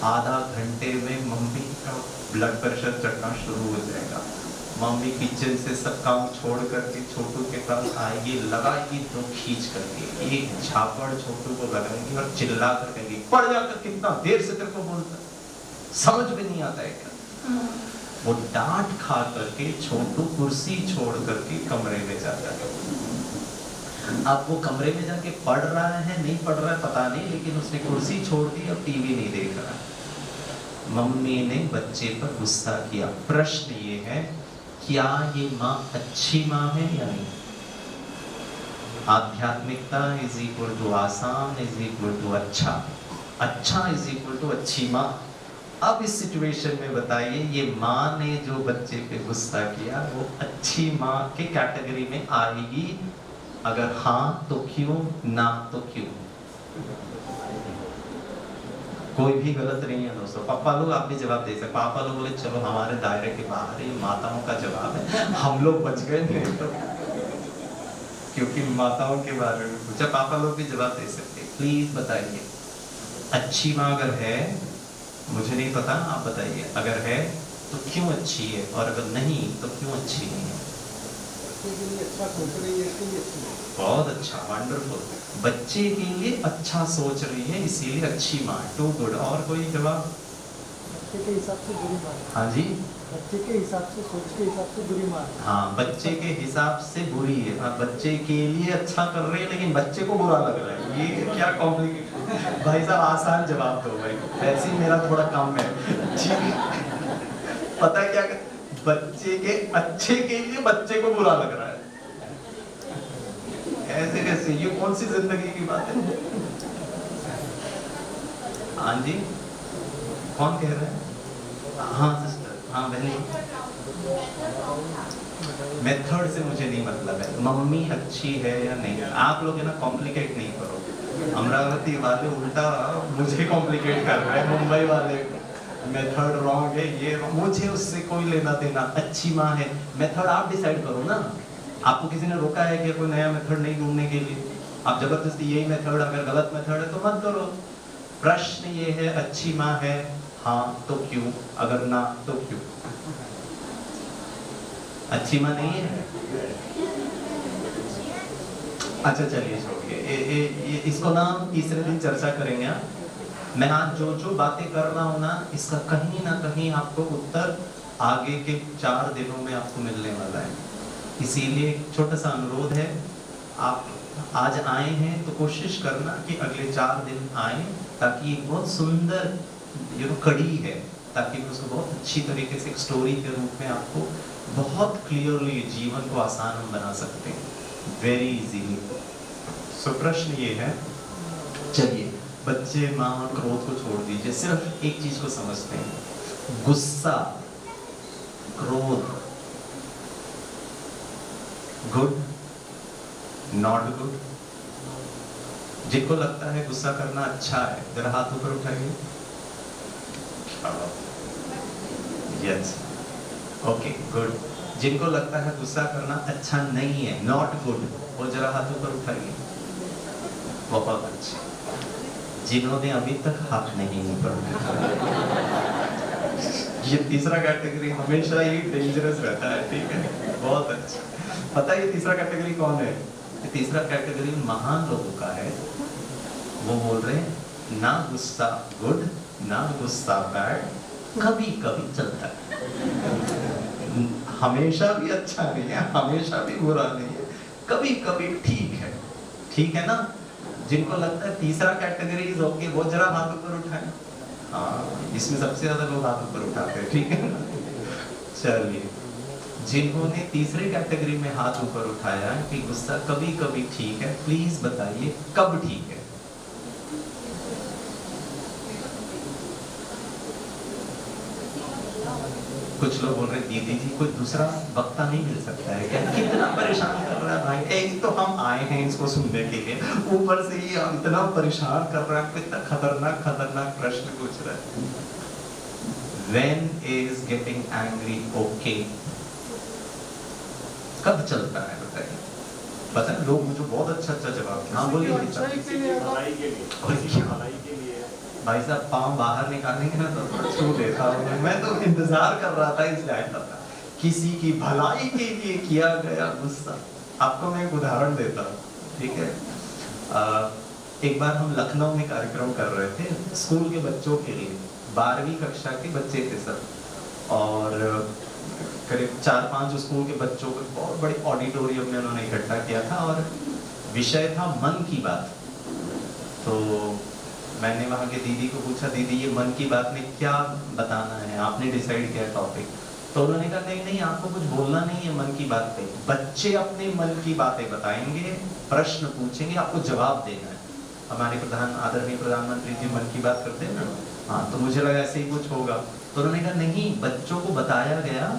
आधा घंटे में मम्मी का ब्लड प्रेशर चढ़ना शुरू हो जाएगा। मम्मी किचन से सब काम छोड़ करके छोटू के पास आएगी, लगाएगी 2 खींच करके, एक झापड़ छोटू को लगाएगी और चिल्ला कर कहेगी पढ़ जाकर, कितना देर से तेरे को बोलता, समझ में नहीं आता है क्या? वो डांट खा करके छोटू कुर्सी छोड़ करके कमरे में जाता है। अब वो कमरे में जाके पढ़ रहा है नहीं पढ़ रहा है पता नहीं, लेकिन उसने कुर्सी छोड़ दी, अब टीवी नहीं देख रहा। मम्मी ने बच्चे पर गुस्सा किया। प्रश्न ये है, क्या ये माँ अच्छी माँ है या नहीं? आध्यात्मिकता इज इक्वल टू आसान इज इक्वल टू अच्छा, अच्छा इज इक्वल टू अच्छी माँ। अब इस सिचुएशन में बताइए, ये माँ ने जो बच्चे पे गुस्सा किया वो अच्छी माँ के कैटेगरी में आएगी? अगर हाँ तो क्यों, ना तो क्यों? कोई भी गलत नहीं है दोस्तों। पापा लोग आप भी जवाब दे सकते। पापा लोग बोले चलो हमारे दायरे के बाहर ही माताओं का जवाब है, हम लोग बच गए, नहीं तो क्योंकि माताओं के बारे में पूछा। पापा लोग भी जवाब दे सकते। प्लीज बताइए, अच्छी माँ अगर है, मुझे नहीं पता, आप बताइए, अगर है तो क्यों अच्छी है, और अगर नहीं तो क्यों अच्छी नहीं है? अच्छा सोच रही है, इसके लिए अच्छी है। बहुत अच्छा, वंडरफुल। बच्चे के लिए अच्छा सोच रही है इसीलिए अच्छी माँ, टू गुड। और कोई जवाब? बच्चे के हिसाब से बुरी माँ। हाँ जी, बच्चे के हिसाब से, सोच के हिसाब से बुरी माँ। हाँ, बच्चे के हिसाब से बुरी है। हाँ, बच्चे के लिए अच्छा कर रही है लेकिन बच्चे को बुरा लग रहा है। ये क्या कॉम्प्लिकेटेड? भाई साहब आसान जवाब दो भाई, ऐसे ही मेरा थोड़ा कम है। ठीक है, पता है क्या कर? बच्चे के अच्छे के लिए बच्चे को बुरा लग रहा है। ऐसे कैसे? ये कौन सी जिंदगी की बात है? हाँ जी, कौन कह रहा है? हाँ सिस्टर, हाँ बहनी। मेथड से मुझे नहीं मतलब है, मम्मी अच्छी है या नहीं। आप लोग है ना, कॉम्प्लिकेट नहीं करो। अमरावती वाले उल्टा मुझे कॉम्प्लिकेट कर रहे हैं, मुंबई वाले मेथड रॉन्ग है, ये मुझे उससे कोई लेना देना। अच्छी माँ है, मेथड आप डिसाइड करो ना। आपको किसी ने रोका है कि कोई नया मेथड नहीं ढूंढने के लिए? आप जबरदस्ती यही मेथड, अगर गलत मेथड है तो मत करो। प्रश्न ये है, अच्छी माँ है, हाँ तो क्यों, अगर ना तो क्यों? अच्छी माँ नहीं है? अच्छा चलिए छोड़िए, इसको ना हम तीसरे दिन चर्चा करेंगे। मैं आज जो जो बातें कर रहा हूँ ना, इसका कहीं ना कहीं आपको उत्तर आगे के 4 दिनों में आपको मिलने वाला है। इसीलिए छोटा सा अनुरोध है, आप आज आए हैं तो कोशिश करना कि अगले 4 दिन आए, ताकि एक बहुत सुंदर कड़ी है, ताकि मैं उसको बहुत अच्छी तरीके से एक स्टोरी के रूप में आपको बहुत क्लियरली जीवन को आसान हम बना सकते हैं, वेरी इजीली। सो प्रश्न ये है, चलिए बच्चे माँ और क्रोध को छोड़ दीजिए, सिर्फ एक चीज को समझते हैं, गुस्सा, क्रोध, गुड, नॉट गुड? जिनको लगता है गुस्सा करना अच्छा है, जरा हाथ ऊपर उठाइए। Yes, okay, good. जिनको लगता है गुस्सा करना अच्छा नहीं है, नॉट गुड, वो जरा हाथ ऊपर उठाइए। बहुत अच्छे। जिन्होंने अभी तक हाथ नहीं ऊपर उठाया, ये तीसरा कैटेगरी हमेशा ही डेंजरस रहता है, ठीक है, बहुत अच्छा। पता है ये तीसरा कैटेगरी कौन है? ये तीसरा कैटेगरी महान लोगों का है। वो बोल रहे हैं ना गुस्सा गुड, ना गुस्सा बैड, कभी कभी चलता है, हमेशा भी अच्छा नहीं है, हमेशा भी बुरा नहीं है, कभी कभी ठीक है ना? जिनको लगता है तीसरा कैटेगरी इज ओके, वो जरा हाथ ऊपर उठाएं। हाँ, इसमें सबसे ज्यादा लोग हाथ ऊपर उठाते हैं, ठीक है ना? चलिए, जिन्होंने तीसरे कैटेगरी में हाथ ऊपर उठाया कि गुस्सा कभी कभी ठीक है, प्लीज बताइए कब ठीक है? कुछ लोग बोल रहे दीदी जी कोई दूसरा वक्ता नहीं मिल सकता है क्या? कितना परेशान कर रहा है भाई, एक तो हम आए हैं इसको सुनने के लिए, ऊपर से ये इतना परेशान कर रहा है, कितना खतरनाक प्रश्न पूछ रहा है। When is getting angry okay? कब चलता है बताइए? पता है लोग मुझे बहुत अच्छा जवाब, हाँ बोलिए। भाई साहब पाँव बाहर निकालेंगे ना तो छू लेता हूँ मैं, तो इंतजार कर रहा था इसलिए आया था। किसी की भलाई के लिए किया गया गुस्सा। आपको मैं एक उदाहरण देता हूँ, ठीक है? एक बार हम लखनऊ में कार्यक्रम कर रहे थे स्कूल के बच्चों के लिए, 12वीं कक्षा के बच्चे थे सब, और करीब 4-5 स्कूल के बच्चों को बहुत बड़े ऑडिटोरियम में उन्होंने इकट्ठा किया था, और विषय था मन की बात। तो मैंने वहाँ के दीदी को पूछा, दीदी ये मन की बात में क्या बताना है, आपने डिसाइड किया टॉपिक? तो उन्होंने कहा नहीं आपको कुछ बोलना नहीं है मन की बात पे, बच्चे अपने मन की बातें बताएंगे, प्रश्न पूछेंगे, आपको जवाब देना है। हमारे आदरणीय प्रधानमंत्री जी मन की बात करते हैं ना, हाँ, तो मुझे लगा ऐसे ही कुछ होगा। तो उन्होंने कहा नहीं, बच्चों को बताया गया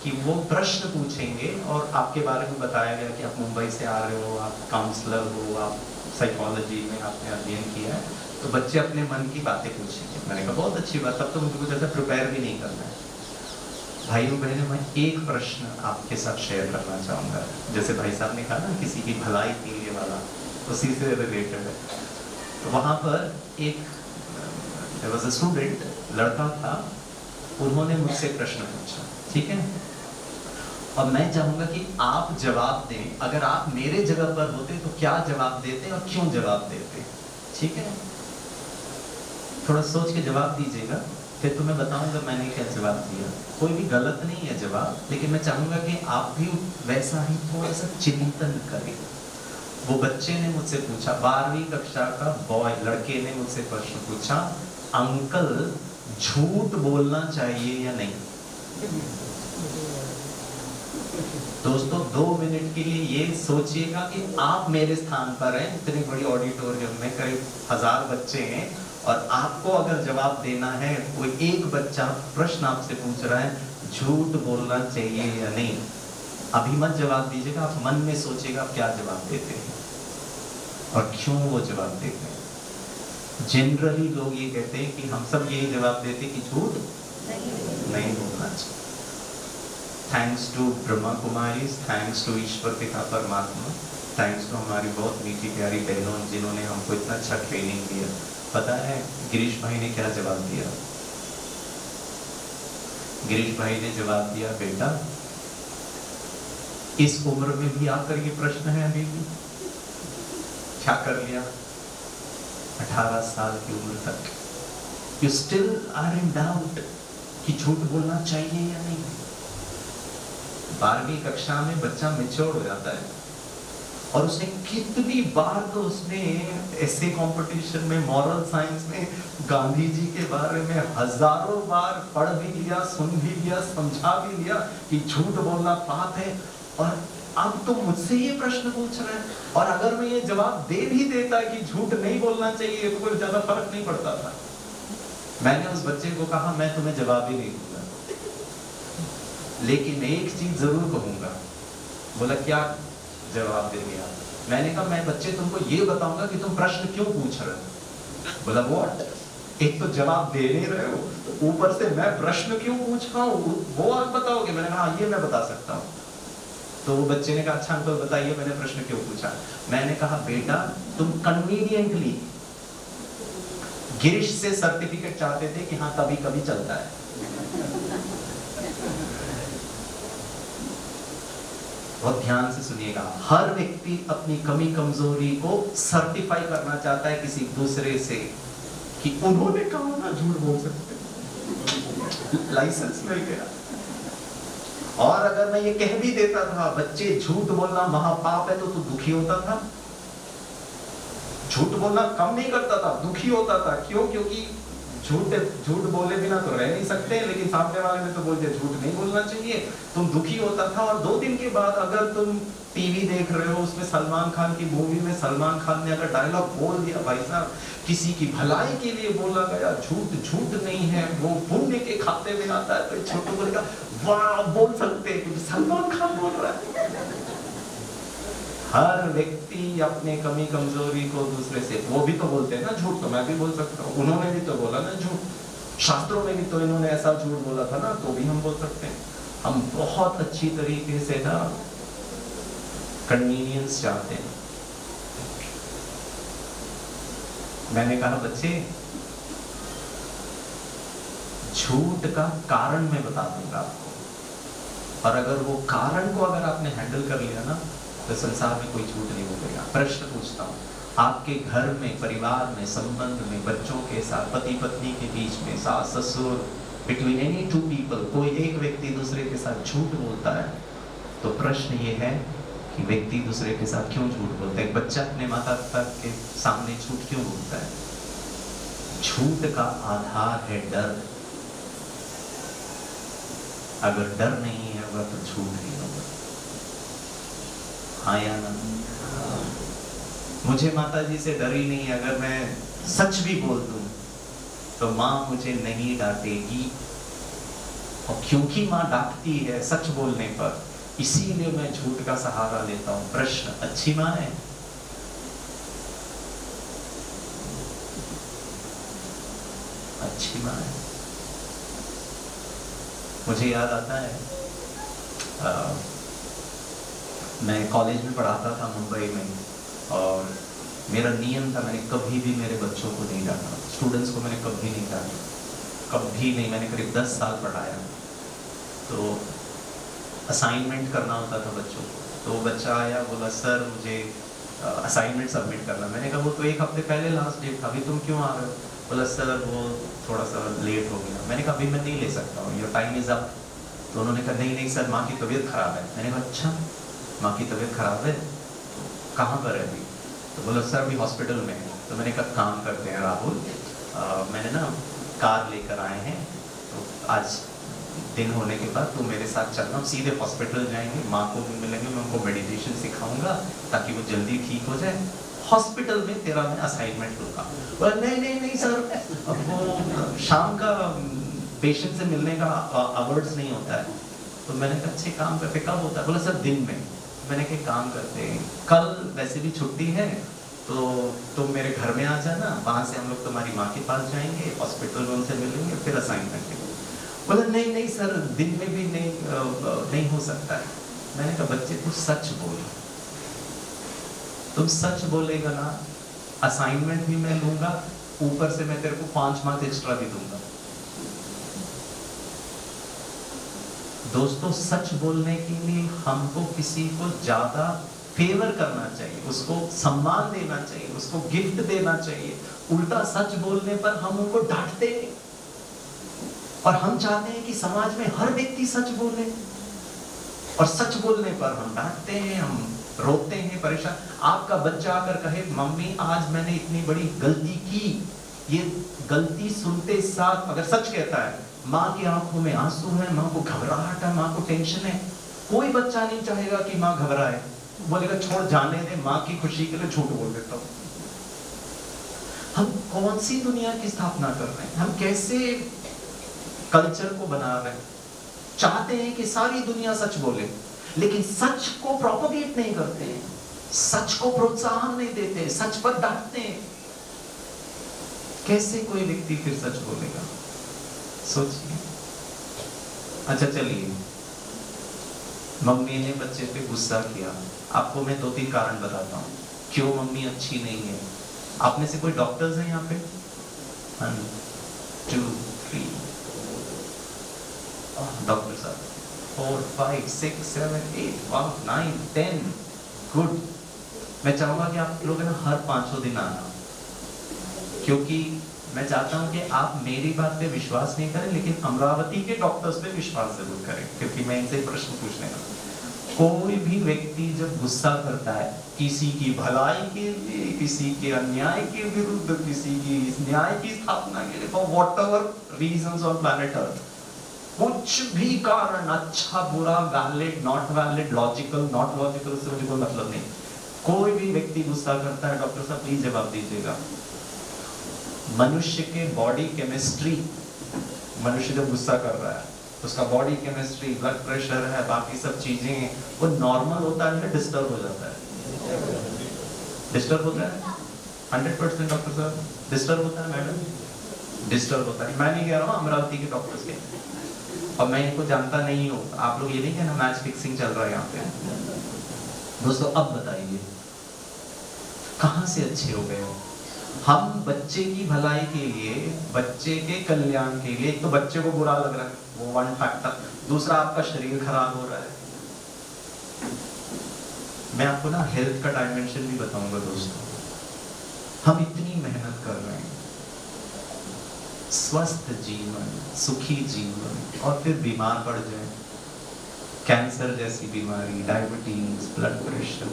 कि वो प्रश्न पूछेंगे और आपके बारे में बताया गया कि आप मुंबई से आ रहे हो, आप काउंसलर हो, आप साइकोलॉजी में आपने अध्ययन किया है, तो बच्चे अपने मन की बातें पूछेंगे। मैंने कहा बहुत अच्छी बात, तब तो मुझे कुछ ऐसा प्रिपेयर भी नहीं करना है। भाइयों बहनों, मैं एक प्रश्न आपके साथ शेयर करना चाहूँगा, जैसे भाई साहब ने कहा ना किसी की भलाई के लिए वाला, उसी से रिलेटेड है। तो वहाँ पर एक स्टूडेंट लड़का था, उन्होंने मुझसे प्रश्न पूछा, ठीक है? और मैं चाहूंगा कि आप जवाब दें, अगर आप मेरे जगह पर होते तो क्या जवाब देते और क्यों जवाब देते, ठीक है? थोड़ा सोच के जवाब दीजिएगा, फिर तुम्हें बताऊंगा मैंने क्या जवाब दिया। कोई भी गलत नहीं है जवाब, लेकिन मैं चाहूंगा कि आप भी वैसा ही थोड़ा सा चिंतन करें। वो बच्चे ने मुझसे पूछा, 12वीं कक्षा का बॉय लड़के ने मुझसे प्रश्न पूछा, अंकल झूठ बोलना चाहिए या नहीं? दोस्तों 2 मिनट के लिए ये सोचिएगा कि आप मेरे स्थान पर हैं, इतनी बड़ी ऑडिटोरियम में करीब 1000 बच्चे हैं, और आपको अगर जवाब देना है, कोई एक बच्चा प्रश्न आपसे पूछ रहा है झूठ बोलना चाहिए या नहीं, अभी मत जवाब दीजिएगा, आप मन में सोचिएगा आप क्या जवाब देते हैं और क्यों वो जवाब देते हैं। जनरली लोग ये कहते हैं कि हम सब यही जवाब देते कि झूठ नहीं बोलना चाहिए। Thanks to Brahma Kumari, thanks to ईश्वर पिता परमात्मा, थैंक्स टू हमारी बहुत मीठी प्यारी बहनों जिन्होंने हमको इतना अच्छा ट्रेनिंग दिया। पता है गिरीश भाई ने क्या जवाब दिया? गिरीश भाई ने जवाब दिया, बेटा इस उम्र में भी आकर ये प्रश्न है अभी भी? क्या कर लिया? 18 साल की उम्र तक you still are in doubt कि झूठ बोलना चाहिए या नहीं। 12वीं कक्षा में बच्चा मैच्योर हो जाता है और उसने कितनी बार तो उसने ऐसे कंपटीशन में, मॉरल साइंस में गांधी जी के बारे में हजारों बार पढ़ भी लिया, सुन भी लिया, समझा भी लिया कि झूठ बोलना पाप है। और अब तो मुझसे ये प्रश्न पूछ रहा है, और अगर मैं ये जवाब दे भी देता कि झूठ नहीं बोलना चाहिए तो कोई ज्यादा फर्क नहीं पड़ता था। मैंने उस बच्चे को कहा मैं तुम्हें जवाब ही नहीं दूंगा, लेकिन एक चीज जरूर कहूंगा। बोला क्या जवाब देंगे आप? मैंने कहा मैं बच्चे तुमको ये बताऊंगा कि तुम प्रश्न क्यों पूछ रहे हो। बोला व्हाट? एक तो जवाब दे नहीं रहे हो, ऊपर से मैं प्रश्न क्यों पूछ रहा हूँ वो आप बताओगे? मैंने कहा ये मैं बता सकता हूँ। तो वो बच्चे ने कहा अच्छा अंकल बताइए मैंने प्रश्न क्यों पूछा। मैंने कहा बेटा तुम कन्वीनियंटली गिरीश से सर्टिफिकेट चाहते थे कि हाँ कभी कभी चलता है। बहुत ध्यान से सुनिएगा, हर व्यक्ति अपनी कमी कमजोरी को सर्टिफाई करना चाहता है किसी दूसरे से कि उन्होंने कहा ना झूठ बोल सकते, लाइसेंस मिल गया। और अगर मैं ये कह भी देता था बच्चे झूठ बोलना महापाप है तो तू दुखी होता था? झूठ बोलना कम नहीं करता था, दुखी होता था। क्यों? क्योंकि झूठ बोले बिना तो रह नहीं सकते, लेकिन सामने वाले ने तो बोल दिया झूठ नहीं बोलना चाहिए, तुम दुखी होता था। और 2 दिन के बाद अगर तुम टीवी देख रहे हो, उसमें सलमान खान की मूवी में सलमान खान ने अगर डायलॉग बोल दिया, भाई साहब किसी की भलाई के लिए बोला गया, झूठ नहीं है, वो पुण्य के खाते में आता है, तो छोटू बोलेगा वाह बोल सकते हैं क्योंकि सलमान खान बोल रहा है। हर व्यक्ति अपने कमी कमजोरी को दूसरे से, वो भी तो बोलते हैं ना झूठ, तो मैं भी बोल सकता हूँ, उन्होंने भी तो बोला ना झूठ, शास्त्रों में भी तो इन्होंने ऐसा झूठ बोला था ना, तो भी हम बोल सकते हैं। हम बहुत अच्छी तरीके से ना कन्वीनियंस चाहते हैं। मैंने कहा बच्चे झूठ का कारण मैं बता दूंगा आपको, और अगर वो कारण को अगर आपने हैंडल कर लिया ना तो संसार में कोई झूठ नहीं बोलेगा। प्रश्न पूछता हूँ, आपके घर में, परिवार में, संबंध में, बच्चों के साथ, पति पत्नी के बीच में, सास ससुर, बिटवीन एनी 2 पीपल, कोई एक व्यक्ति दूसरे के साथ झूठ बोलता है, तो प्रश्न ये है कि व्यक्ति दूसरे के साथ क्यों झूठ बोलता है? एक बच्चा अपने माता पिता के सामने झूठ क्यों बोलता है? झूठ का आधार है डर। अगर डर नहीं होगा तो झूठ नहीं होगा। हाँ या ना? मुझे माता जी से डर ही नहीं। अगर मैं सच भी बोल दूं तो माँ मुझे नहीं डांटेगी, और क्योंकि माँ डांटती है सच बोलने पर, इसीलिए मैं झूठ का सहारा लेता हूं। प्रश्न, अच्छी माँ है? अच्छी माँ है। मुझे याद आता है मैं कॉलेज में पढ़ाता था मुंबई में, और मेरा नियम था मैंने कभी भी मेरे बच्चों को नहीं डांटा, स्टूडेंट्स को मैंने कभी नहीं डांटा, कभी नहीं। मैंने करीब 10 साल पढ़ाया। तो असाइनमेंट करना होता था बच्चों को, तो बच्चा आया, बोला सर मुझे असाइनमेंट सबमिट करना। मैंने कहा वो तो 1 हफ्ते पहले लास्ट डेट था, अभी तुम क्यों आ रहे हो? बोला सर वो थोड़ा सा लेट हो गया। मैंने कहा अभी मैं नहीं ले सकता हूँ, योर टाइम इज अप। तो उन्होंने कहा नहीं सर माँ की तबीयत खराब है। मैंने कहा अच्छा माँ की तबीयत खराब है, तो कहाँ पर है अभी? तो बोला सर अभी हॉस्पिटल में है। तो मैंने कहा काम करते हैं राहुल, मैंने ना कार लेकर आए हैं, तो आज दिन होने के बाद तू मेरे साथ चलना, हम सीधे हॉस्पिटल जाएंगे, माँ को भी मिलेंगे, मैं उनको मेडिटेशन सिखाऊंगा ताकि वो जल्दी ठीक हो जाए, हॉस्पिटल में तेरा मैं असाइनमेंट दूंगा। बोला नहीं सर, वो शाम का पेशेंट से मिलने का आवर्स नहीं होता है। तो मैंने कहा अच्छे काम करते, कब होता है? बोला सर दिन में। मैंने कहा काम करते हैं, कल वैसे भी छुट्टी है तो तुम मेरे घर में आ जाना, वहां से हम लोग तुम्हारी माँ के पास जाएंगे, हॉस्पिटल में उनसे मिलेंगे, फिर असाइनमेंट। बोला नहीं नहीं सर, दिन में भी नहीं हो सकता है। मैंने कहा बच्चे तू सच बोल, तुम सच बोलेगा ना, असाइनमेंट भी मैं लूंगा, ऊपर से मैं तेरे को 5 मार्क्स एक्स्ट्रा भी दूंगा। दोस्तों, सच बोलने के लिए हमको किसी को ज्यादा फेवर करना चाहिए, उसको सम्मान देना चाहिए, उसको गिफ्ट देना चाहिए। उल्टा सच बोलने पर हम उनको डांटते हैं, और हम चाहते हैं कि समाज में हर व्यक्ति सच बोले, और सच बोलने पर हम डांटते हैं, हम रोते हैं, परेशान। आपका बच्चा आकर कहे मम्मी आज मैंने इतनी बड़ी गलती की, ये गलती सुनते साथ अगर सच कहता है, माँ की आंखों में आंसू है, माँ को घबराहट है, माँ को टेंशन है। कोई बच्चा नहीं चाहेगा कि माँ घबराए, बोलेगा छोड़ जाने दे, माँ की खुशी के लिए झूठ बोल देता हूँ। हम कौन सी दुनिया की स्थापना कर रहे हैं? हम कैसे कल्चर को बना रहे हैं? चाहते हैं कि सारी दुनिया सच बोले, लेकिन सच को प्रोपोगेट नहीं करते हैं, सच को प्रोत्साहन नहीं देते, सच पर डांटते हैं। कैसे कोई व्यक्ति फिर सच बोलेगा? सोचिए। अच्छा चलिए, मम्मी ने बच्चे पे गुस्सा किया। आपको मैं 2-3 कारण बताता हूँ क्यों मम्मी अच्छी नहीं है। आप में से कोई डॉक्टर्स हैं यहाँ पे? 1 2 3 डॉक्टर साहब, 4 5 6 7 8 9 10 गुड। मैं चाहूंगा कि आप लोग ना हर 5 दिन आना, क्योंकि मैं चाहता हूं कि आप मेरी बात पे विश्वास नहीं करें, लेकिन अमरावती के डॉक्टर्स पे विश्वास जरूर करें, क्योंकि मैं इनसे प्रश्न पूछने का। कोई भी व्यक्ति जब गुस्सा करता है किसी की भलाई के लिए, किसी के अन्याय के विरुद्ध, किसी की न्याय की स्थापना के लिए, for whatever reasons on planet earth, कुछ भी कारण, अच्छा बुरा, valid not valid, logical not logical, से मुझे कोई मतलब नहीं। कोई भी व्यक्ति गुस्सा करता है, डॉक्टर साहब प्लीज जवाब दीजिएगा। मनुष्य के बॉडी केमिस्ट्री, मनुष्य जब गुस्सा कर रहा है उसका बॉडी केमिस्ट्री, ब्लड प्रेशर है, बाकी सब चीजें, वो नॉर्मल होता है, डिस्टर्ब हो जाता है। डिस्टर्ब होता है 100% डॉक्टर साहब, डिस्टर्ब होता है मैडम, डिस्टर्ब होता है। मैं नहीं कह रहा हूँ, अमरावती के डॉक्टर्स के, और मैं इनको जानता नहीं हूँ। आप लोग ये नहीं कहना मैच फिक्सिंग चल रहा है यहाँ पे। दोस्तों अब बताइए कहाँ से अच्छे हो गए हो? हम बच्चे की भलाई के लिए, बच्चे के कल्याण के लिए, एक तो बच्चे को बुरा लग रहा है, वो 1 फैक्टर, दूसरा आपका शरीर खराब हो रहा है। मैं आपको ना हेल्थ का डायमेंशन भी बताऊंगा दोस्तों। हम इतनी मेहनत कर रहे हैं, स्वस्थ जीवन, सुखी जीवन, और फिर बीमार पड़ जाए, कैंसर जैसी बीमारी, डायबिटीज, ब्लड प्रेशर,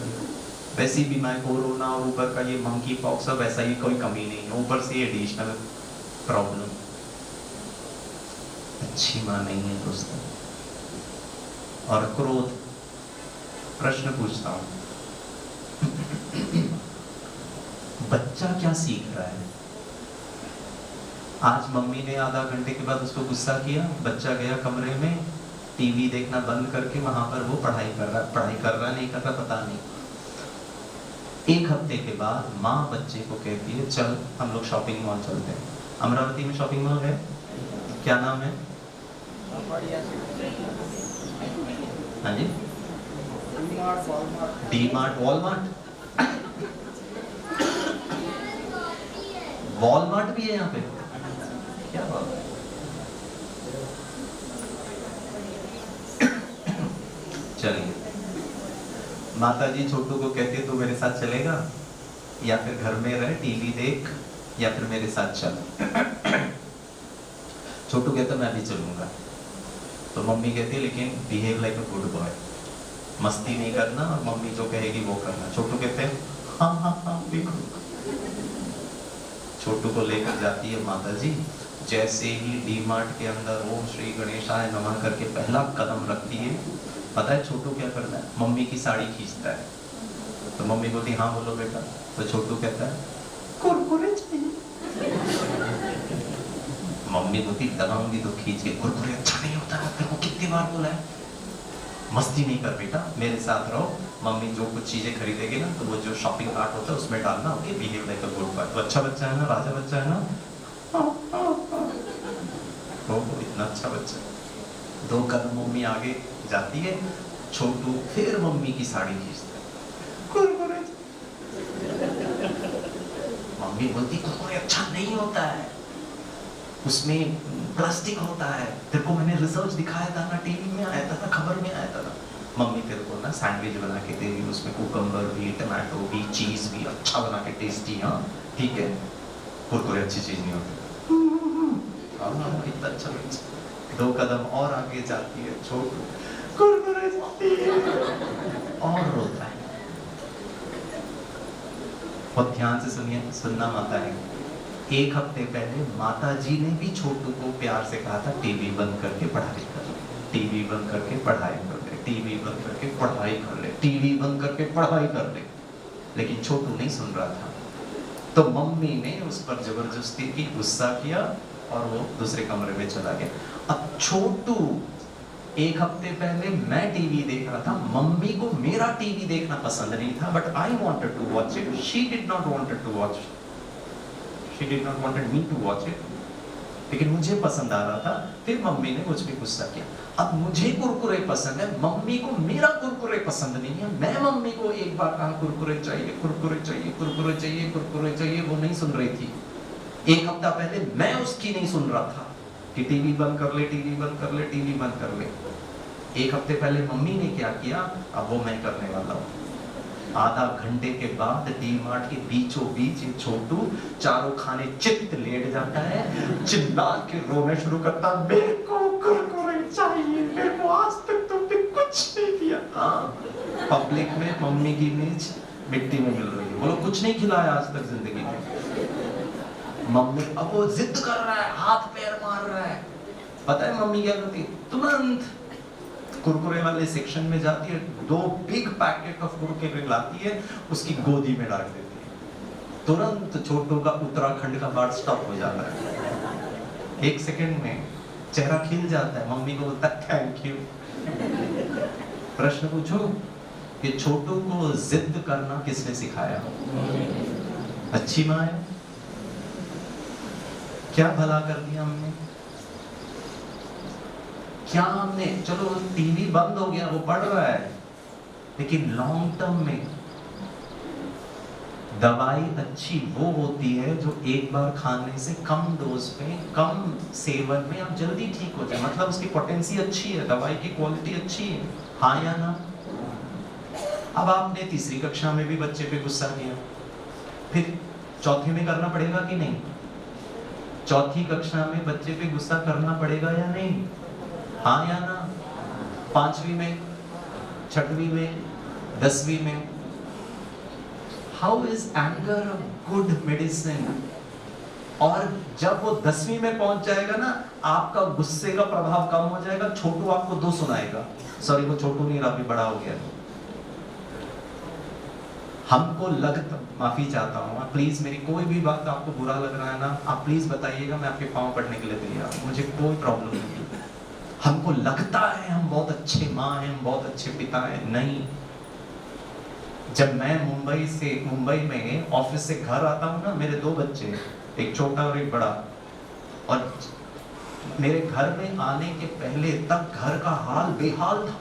वैसी बीमारी, कोरोना, और ऊपर का ये मंकी पॉक्स, सब ऐसा ही, कोई कमी नहीं है, ऊपर से एडिशनल प्रॉब्लम। अच्छी मां नहीं है दोस्तों। और क्रोध, प्रश्न पूछता हूं, बच्चा क्या सीख रहा है? आज मम्मी ने आधा घंटे के बाद उसको गुस्सा किया, बच्चा गया कमरे में, टीवी देखना बंद करके वहां पर वो पढ़ाई कर रहा नहीं कर रहा पता नहीं। 1 हफ्ते के बाद माँ बच्चे को कहती है चल हम लोग शॉपिंग मॉल चलते हैं। अमरावती में शॉपिंग मॉल है, क्या नाम है? हाँ जी, डी-मार्ट, वॉलमार्ट, वॉलमार्ट भी है यहाँ पे, क्या बात है। चलिए, माता जी छोटू को कहती है तू मेरे साथ चलेगा, या फिर घर में रह टीवी देख, या फिर मेरे साथ चल। छोटू कहता मैं भी चलूंगा। तो मम्मी कहती है लेकिन behave like a good boy, मस्ती नहीं करना और मम्मी जो कहेगी वो करना। छोटू कहते हैं हाँ हाँ हाँ बिल्कुल। छोटू को लेकर जाती है माता जी। जैसे ही डी-मार्ट के अंदर ओम श्री गणेशाय नमः करके पहला कदम रखती है, पता है छोटू क्या करता है? मम्मी की साड़ी खींचता है। तो मम्मी बोलती हाँ बोलो बेटा। तो छोटू कहता है कुरकुरे चाहिए। मम्मी बोलती दबाऊंगी तो खींच के, कुरकुरे अच्छा नहीं होता है, तेरे को कितनी बार बोला है, मस्ती नहीं कर बेटा, मेरे साथ रहो। मम्मी जो कुछ चीजें खरीदेगी ना तो वो जो शॉपिंग कार्ट होता है उसमें डालना, okay, behave like a good boy. तो अच्छा बच्चा है ना, राजा बच्चा है ना। वो इतना अच्छा बच्चा। 2 कदम मम्मी आगे जाती है, छोटू फिर मम्मी की साड़ी खींचता है, कुरकुरे। मम्मी बोलती कुरकुरे अच्छा नहीं होता है, उसमें प्लास्टिक होता है, तेरे को मैंने रिसर्च दिखाया था ना, टीवी में आया था ना, खबर में आया था ना। मम्मी तेरे को ना सैंडविच बना के देगी, उसमें कुकम्बर भी, टमाटो भी, चीज भी अच्छा बना के, टेस्टी। हाँ ठीक है, कुरकुरे अच्छी चीज नहीं होती। हाँ कितना अच्छा बच्चा। 2 कदम और आगे जाती है, छोटू कुरकुरे जाती है और रोता है। बहुत ध्यान से सुनिए, सुनना माता है। 1 हफ्ते पहले माता जी ने भी छोटू को प्यार से कहा था टीवी बंद करके पढ़ाई कर ले, टीवी बंद करके पढ़ाई कर ले, टीवी बंद करके पढ़ाई कर ले, टीवी बंद करके पढ़ाई कर ले। लेकिन छोटू नहीं सुन रहा था, तो मम्मी ने उस पर जबरदस्ती की, गुस्सा किया और वो दूसरे कमरे में चला गया। अब छोटू 1 हफ्ते पहले मैं टीवी देख रहा था, मम्मी को मेरा टीवी देखना पसंद नहीं था, but I wanted to watch it, she did not wanted to watch, she did not wanted me to watch it, लेकिन मुझे पसंद आ रहा था। फिर मम्मी ने मुझ पे गुस्सा किया। अब मुझे कुरकुरे पसंद है, मम्मी को मेरा कुरकुरे पसंद नहीं है। मैं मम्मी को एक बार कहा कुरकुरे चाहिए, कुरकुरे चाहिए, कुरकुरे चाहिए, कुरकुरे चाहिए, वो नहीं सुन रही थी। 1 हफ्ता पहले मैं उसकी नहीं सुन रहा था कि टीवी बंद कर ले, टीवी बंद कर ले, टीवी बंद कर ले। 1 हफ्ते पहले मम्मी ने क्या किया, अब वो मैं करने वाला हूँ। आधा घंटे के बाद डी-मार्ट के बीचों बीच ये छोटू चारों खाने चित्त लेट जाता है, चिल्ला के रोना शुरू करता, मेरे को कुरकुरे चाहिए, मेरे को आज तक तुमने कुछ नहीं दिया। हाँ, पब्लिक में मम्मी की इमेज मिट्टी में मिल रही है। बोलो कुछ नहीं खिलाया आज तक जिंदगी में। मम्मी अब वो जिद कर रहा है, हाथ पैर मार रहा है। पता है मम्मी क्या करती है? तुरंत कुरकुरे वाले सेक्शन में जाती है, 2 बिग पैकेट ऑफ कुरकुरे लाती है, उसकी गोदी में डाल देती है। तुरंत छोटू का उत्तराखंड का बाढ़ स्टॉप हो जाता है। 1 सेकंड में चेहरा खिल जाता है, मम्मी को बोलता है थैंक यू। प्रश्न पूछो कि छोटू को जिद करना किसने सिखाया? अच्छी माँ है। क्या भला कर दिया हमने? क्या हमने, चलो टीवी बंद हो गया, वो पढ़ रहा है, लेकिन लॉन्ग टर्म में दवाई अच्छी वो होती है जो एक बार खाने से कम डोज पे, कम सेवन में आप जल्दी ठीक हो जाए। मतलब उसकी पोटेंसी अच्छी है, दवाई की क्वालिटी अच्छी है। हाँ या ना? अब आपने 3री कक्षा में भी बच्चे पे गुस्सा किया, फिर 4थी में करना पड़ेगा कि नहीं? 4थी कक्षा में बच्चे पे गुस्सा करना पड़ेगा या नहीं? हाँ या ना? 5वीं में, 6वीं में, 10वीं में? How is anger a good medicine? और जब वो 10वीं में पहुंच जाएगा ना, आपका गुस्से का प्रभाव कम हो जाएगा। छोटू आपको 2 सुनाएगा। सॉरी, वो छोटू नहीं रहा, अभी बड़ा हो गया। हमको लगता, माफी चाहता हूँ, प्लीज मेरी कोई भी बात आपको बुरा लग रहा है ना, आप प्लीज बताइएगा, मैं आपके पाँव पड़ने के लिए तैयार हूँ, मुझे कोई प्रॉब्लम नहीं। हमको लगता है हम बहुत अच्छे माँ हैं, हम बहुत अच्छे पिता हैं। नहीं। जब मैं मुंबई में ऑफिस से घर आता हूँ ना, मेरे 2 बच्चे, एक छोटा और एक बड़ा, और मेरे घर में आने के पहले तक घर का हाल बेहाल था,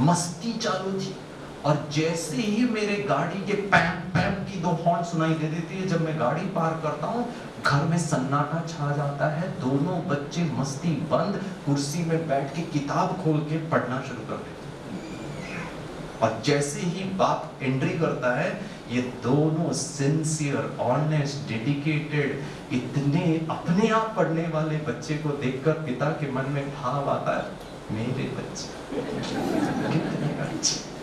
मस्ती चालू थी। और जैसे ही मेरे गाड़ी के पैम पैम की 2 हॉर्न सुनाई दे देती है, जब मैं गाड़ी पार करता हूँ, घर में सन्नाटा छा जाता है। दोनों बच्चे मस्ती बंद कुर्सी में बैठ के किताब खोल के पढ़ना शुरू कर देते हैं। और जैसे ही बाप एंट्री करता है, ये दोनों सिंसियर, ऑनेस्ट, डेडिकेटेड, इतने अपने आप पढ़ने वाले बच्चे को देखकर पिता के मन में भाव आता है, मेरे बच्चे कितने अच्छे।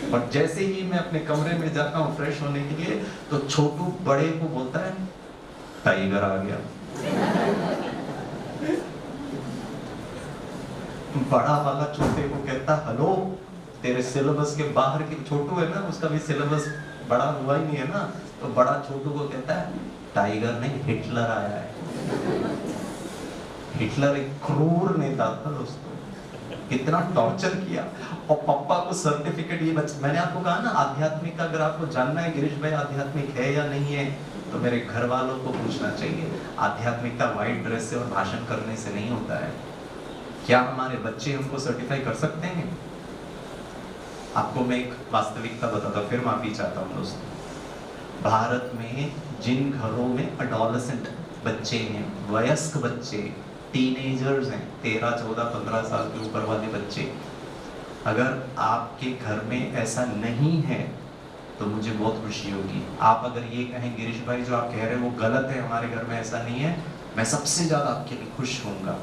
और जैसे ही मैं अपने कमरे में जाता हूँ फ्रेश होने के लिए, तो छोटू बड़े को बोलता है, टाइगर आ गया। बड़ा वाला छोटे को कहता, हेलो, तेरे सिलेबस के बाहर के, छोटू है ना, उसका भी सिलेबस बड़ा हुआ ही नहीं है ना, तो बड़ा छोटू को कहता है, टाइगर नहीं, हिटलर आया है। हिटलर एक क्रूर नेता था दोस्तों। कितना टॉर्चर किया, और पापा को सर्टिफिकेट ये मैंने आपको कहा ना, आध्यात्मिक अगर आपको जानना है गिरीश भाई आध्यात्मिक है या नहीं है, तो मेरे घर वालों को पूछना चाहिए। आध्यात्मिकता व्हाइट ड्रेस से और भाषण करने से नहीं होता है। क्या हमारे बच्चे हमको सर्टिफाई कर सकते हैं? आपको मैं एक वास्तविकता बताता हूँ, फिर माफी चाहता हूँ दोस्तों। भारत में जिन घरों में अडोलेसेंट बच्चे हैं, वयस्क बच्चे, टीनेजर्स हैं, 13, 14, 15 साल के ऊपर वाले बच्चे, अगर आपके घर में ऐसा नहीं है तो मुझे बहुत खुशी होगी। आप अगर ये कहें गिरीश भाई जो आप कह रहे हैं वो गलत है, हमारे घर में ऐसा नहीं है, मैं सबसे ज्यादा आपके लिए खुश होऊंगा।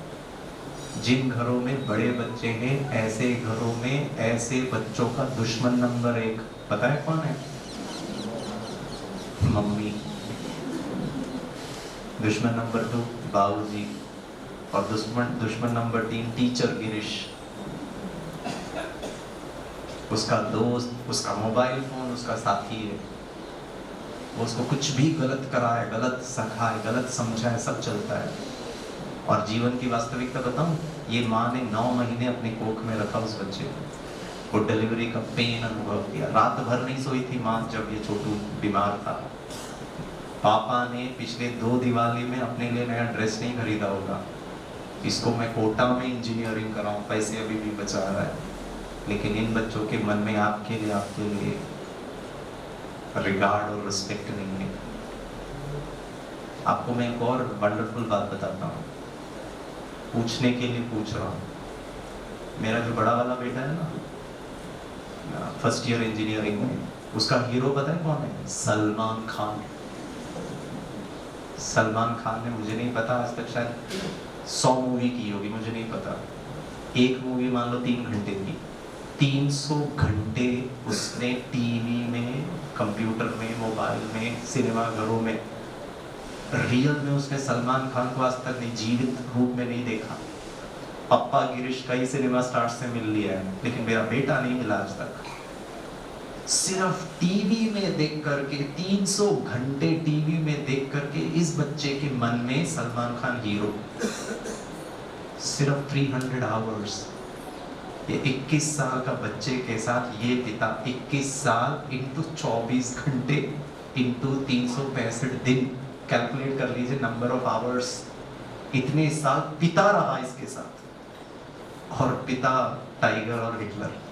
जिन घरों में बड़े बच्चे हैं, ऐसे घरों में ऐसे बच्चों का दुश्मन नंबर 1 पता है कौन है? मम्मी। दुश्मन नंबर 2 बाबूजी, और दुश्मन नंबर 3 टीचर गिरीश। उसका दोस्त, उसका मोबाइल फोन उसका साथी है। वो उसको कुछ भी गलत कराए, गलत सिखाए, गलत समझाए, सब चलता है। और जीवन की वास्तविकता बताऊं, ये माँ ने 9 महीने अपने कोख में रखा उस बच्चे को, डिलीवरी का पेन अनुभव किया। रात भर नहीं सोई थी माँ जब ये छोटू बीमार था। पापा ने पिछले 2 दिवाली में अपने लिए नया ड्रेस नहीं खरीदा होगा। इसको मैं कोटा में इंजीनियरिंग कराऊं, पैसे अभी भी बचा रहा है, लेकिन इन बच्चों के मन में आपके लिए रिगार्ड और रिस्पेक्ट नहीं है। आपको मैं एक और वंडरफुल बात बताता हूँ, पूछने के लिए पूछ रहा हूँ। मेरा जो बड़ा वाला बेटा है ना, फर्स्ट ईयर इंजीनियरिंग में, उसका हीरो पता है कौन है? सलमान खान। सलमान खान ने, मुझे नहीं पता, आज तक शायद 100 मूवी की होगी, मुझे नहीं पता। एक मूवी मान लो 3 घंटे की, 300 घंटे उसने टीवी में, कंप्यूटर में, मोबाइल में, सिनेमा घरों में, रियल में उसने सलमान खान को आज तक नहीं, जीवित रूप में नहीं देखा। पप्पा गिरीश कई सिनेमा स्टार से मिल लिया है, लेकिन मेरा बेटा नहीं मिला आज तक। सिर्फ टीवी में देख करके, 300 घंटे टीवी में देख करके इस बच्चे के मन में सलमान खान हीरो। सिर्फ 300 आवर्स। ये 21 साल का बच्चे के साथ ये पिता 21 साल इंटू 24 घंटे इंटू 365 दिन, कैलकुलेट कर लीजिए नंबर ऑफ आवर्स। इतने साल पिता रहा इसके साथ, और पिता टाइगर और हिटलर।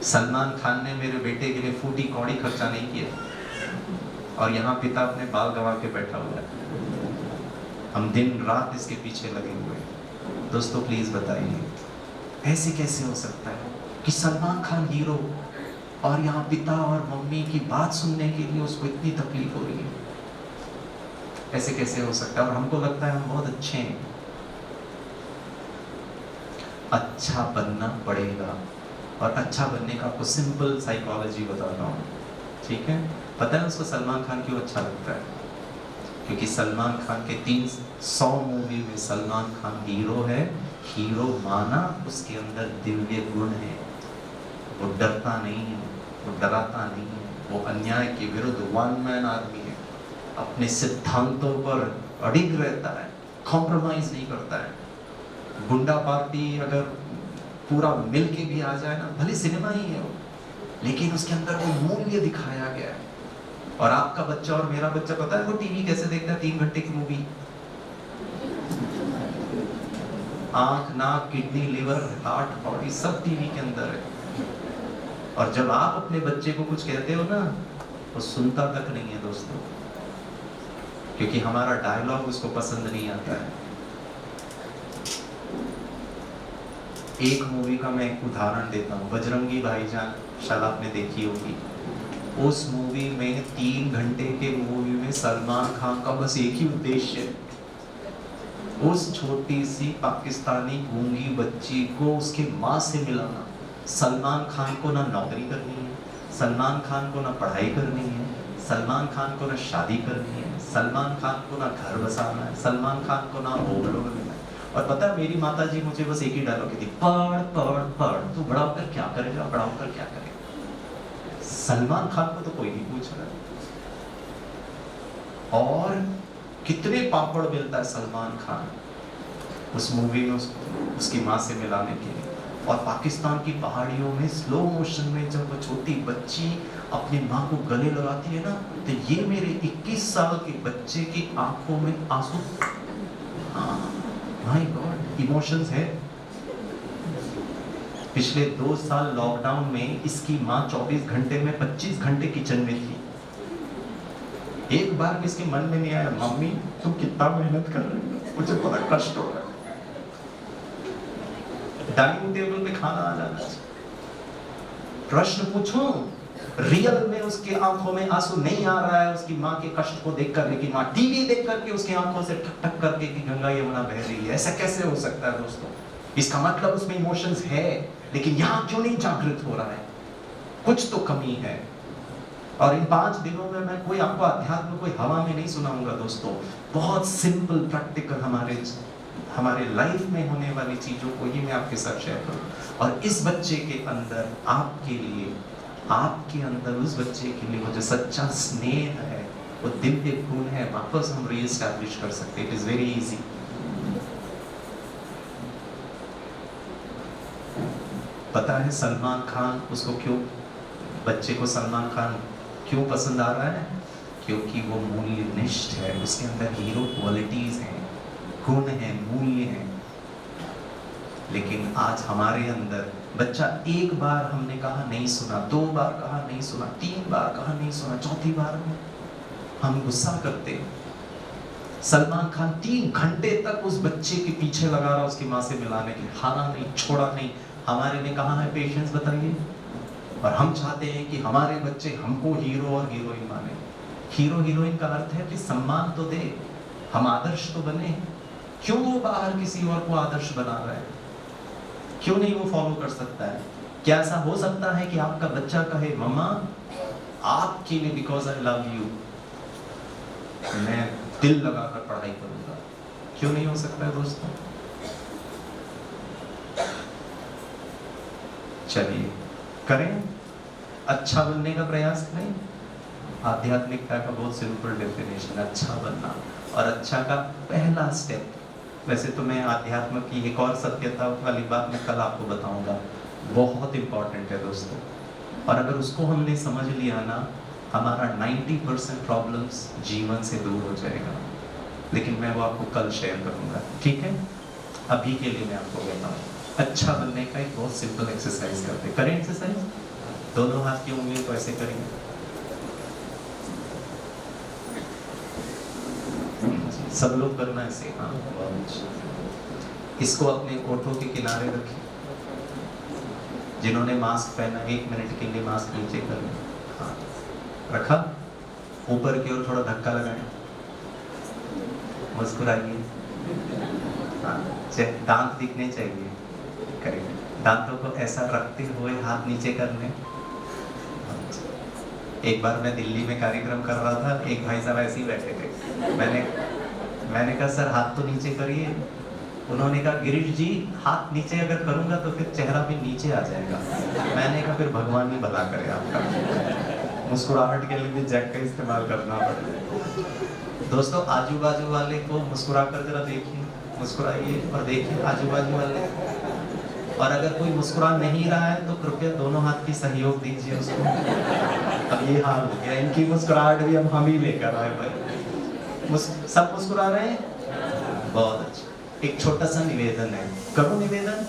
सलमान खान ने मेरे बेटे के लिए फूटी कौड़ी खर्चा नहीं किया, और यहाँ पिता अपने बाल गंवा के बैठा हुआ है। हम दिन रात इसके पीछे लगे हुए हैं। दोस्तों प्लीज बताइए, ऐसे कैसे हो सकता है कि सलमान खान हीरो, और यहाँ पिता और मम्मी की बात सुनने के लिए उसको इतनी तकलीफ हो रही है? ऐसे कैसे हो सकता है? और हमको लगता है हम बहुत अच्छे हैं। अच्छा बनना पड़ेगा, और अच्छा बनने का आपको सिंपल साइकोलॉजी बताता हूँ, ठीक है? पता है उसको सलमान खान क्यों अच्छा लगता है? क्योंकि सलमान खान के 300 मूवी में सलमान खान हीरो है। हीरो माना, उसके अंदर दिव्य गुण है। वो डरता नहीं है, वो डराता नहीं है, वो अन्याय के विरुद्ध वन मैन आर्मी है। अपने सिद्धांतों पर अडिग रहता है, कॉम्प्रोमाइज नहीं करता है। गुंडा पार्टी अगर पूरा मिल के भी आ जाए ना, भले सिनेमा ही है वो, लेकिन उसके अंदर वो मूल्य दिखाया गया है। और आपका बच्चा और मेरा बच्चा, पता है वो टीवी कैसे देखता है? 3 घंटे की मूवी, आंख, नाक, किडनी, लिवर, हार्ट, बॉडी सब टीवी के अंदर है। और जब आप अपने बच्चे को कुछ कहते हो ना, वो सुनता तक नहीं है दोस्तों, क्योंकि हमारा डायलॉग उसको पसंद नहीं आता है। एक मूवी का मैं एक उदाहरण देता हूँ, बजरंगी भाईजान, शायद आपने देखी होगी। उस मूवी में 3 घंटे के मूवी में सलमान खान का बस एक ही उद्देश्य है, उस छोटी सी पाकिस्तानी गूंगी बच्ची को उसके माँ से मिलाना। सलमान खान को ना नौकरी करनी है, सलमान खान को ना पढ़ाई करनी है, सलमान खान को ना शादी करनी है, सलमान खान को ना घर बसाना है, सलमान खान को ना ओवरलोड लेना है। और पता है मेरी माता जी मुझे बस एक ही डायलॉग कहती, पढ़ पढ़ पढ़, तू बड़ा होकर क्या करेगा, बड़ा होकर क्या करेगा। सलमान खान को तो कोई नहीं पूछ रहा। और कितने पापड़ मिलता है सलमान खान उस मूवी में उसको। उसकी माँ से मिलाने के लिए। और पाकिस्तान की पहाड़ियों में स्लो मोशन में जब वो छोटी बच्ची अपनी माँ को गले लगाती है ना, तो ये मेरे 21 साल के बच्चे की आंखों में आंसू। माय गॉड, इमोशंस है। पिछले 2 साल लॉकडाउन में इसकी माँ 24 घंटे में 25 घंटे किचन में थी। एक बार भी इसके मन में नहीं आया, मम्मी तुम कितना मेहनत कर रहे हो, मुझे बड़ा कष्ट हो रहा है। डाइनिंग टेबल पे खाना आ जाना चाहिए। प्रश्न पूछो, रियल में उसके आंखों में आंसू नहीं आ रहा है उसकी माँ के कष्ट को देखकर, लेकिन माँ टीवी देख करके उसकी आंखों से ठक ठक करके कि गंगा यमुना बह रही है। ऐसा कैसे हो सकता है दोस्तों? इसका मतलब उसमें इमोशंस है, लेकिन यहाँ क्यों नहीं जागृत हो रहा है? कुछ तो कमी है। और इन 5 दिनों में मैं कोई आपको अध्यात्म कोई हवा में नहीं सुनाऊंगा दोस्तों। बहुत सिंपल प्रैक्टिकल हमारे लाइफ में होने वाली चीजों को ही मैं आपके साथ शेयर करूं। और इस बच्चे के अंदर आपके लिए, आपके अंदर उस बच्चे के लिए वो जो सच्चा स्नेह है, वो दिव्य गुण है, वापस हम रीएस्टैब्लिश कर सकते हैं। It is very easy. पता है सलमान खान, उसको क्यों, बच्चे को सलमान खान क्यों पसंद आ रहा है? क्योंकि वो मूल्यनिष्ठ है, उसके अंदर हीरो क्वालिटीज हैं, गुण है, मूल्य है। लेकिन आज हमारे अंदर बच्चा एक बार हमने कहा नहीं सुना, 2 बार कहा नहीं सुना, 3 बार कहा नहीं सुना, 4थी बार में हम गुस्सा करते हैं। सलमान खान 3 घंटे तक उस बच्चे के पीछे लगा रहा उसकी माँ से मिलाने के लिए, हारा नहीं, छोड़ा नहीं। हमारे में कहाँ है पेशेंस बताइए? और हम चाहते हैं कि हमारे बच्चे हमको हीरो और हीरोइन माने। हीरो हीरोइन का अर्थ है कि सम्मान तो दे, हम आदर्श तो बने। क्यों वो बाहर किसी और को आदर्श बना रहा है? क्यों नहीं वो फॉलो कर सकता है? क्या ऐसा हो सकता है कि आपका बच्चा कहे मम्मा आपके लिए, बिकॉज आई लव यू, मैं दिल लगाकर पढ़ाई करूंगा? क्यों नहीं हो सकता है दोस्तों? चलिए करें, अच्छा बनने का प्रयास करें। आध्यात्मिकता का बहुत सिंपल डेफिनेशन, अच्छा बनना। और अच्छा का पहला स्टेप, वैसे तो मैं आध्यात्म की एक और सत्यता वाली बात मैं कल आपको बताऊंगा, बहुत इंपॉर्टेंट है दोस्तों। और अगर उसको हमने समझ लिया ना, हमारा 90% प्रॉब्लम्स जीवन से दूर हो जाएगा। लेकिन मैं वो आपको कल शेयर करूंगा, ठीक है? अभी के लिए मैं आपको कहता हूँ, अच्छा बनने का एक बहुत सिंपल एक्सरसाइज करते हैं। करें एक्सरसाइज? दोनों हाथ की उंगलियों को ऐसे करेंगे, सब लोग करना ऐसे। हाँ, इसको अपने ओठों के किनारे रखें। जिन्होंने मास्क पहना 1 मिनट के लिए मास्क नीचे कर लें। हाँ, रखा, ऊपर की ओर थोड़ा धक्का लगाएं, मुस्कुराइए। हाँ, दांत दिखने चाहिए, करेंगे। दांतों को ऐसा रखते हुए हाथ नीचे कर लें। एक बार मैं दिल्ली में कार्यक्रम कर रहा था, एक भाई साहब ऐसे ही बैठे थे। मैंने कहा सर हाथ तो नीचे करिए। उन्होंने कहा गिरीश जी हाथ नीचे अगर करूंगा तो फिर चेहरा भी नीचे आ जाएगा। मैंने कहा फिर भगवान ही भला करे आपका, मुस्कुराहट के लिए भी जैक का इस्तेमाल करना पड़ेगा। दोस्तों आजू बाजू वाले को मुस्कुरा कर जरा देखिए, मुस्कुराइए और देखिए आजू बाजू वाले। और अगर कोई मुस्कुरा नहीं रहा है तो कृपया दोनों हाथ की सहयोग दीजिए उसको। अब ये हाल हो गया, इनकी मुस्कुराहट भी हम ही लेकर आए भाई। सब मुस्कुरा रहे हैं, बहुत अच्छा। एक छोटा सा निवेदन है, करो निवेदन।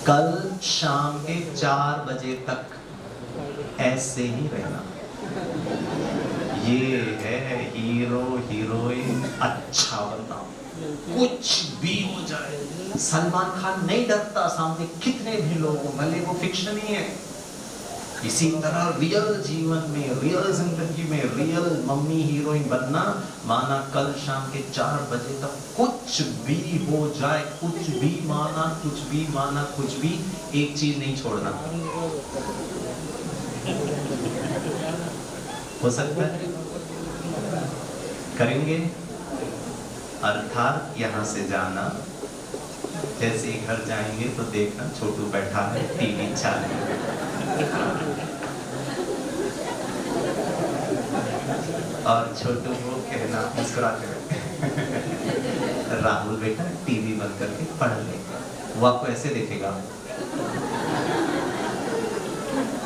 कल शाम के 4 बजे तक ऐसे ही रहना। ये है हीरो हीरोइन, अच्छा बनना, कुछ भी हो जाए। सलमान खान नहीं डरता सामने कितने भी लोग हो, भले वो फिक्शन ही है। इसी तरह रियल जीवन में, रियल जिंदगी में रियल मम्मी हीरोइन बनना, माना कल शाम के 4 बजे तक कुछ भी हो जाए, कुछ भी माना, कुछ भी माना, कुछ भी, एक चीज नहीं छोड़ना। हो सकता है? करेंगे? अर्थात यहाँ से जाना, जैसे ही घर जाएंगे तो देखना छोटू बैठा है, टीवी चालू। और छोटू को कहना मुस्कुराते हुए, राहुल बेटा टीवी बंद करके पढ़ ले। वो आपको ऐसे देखेगा,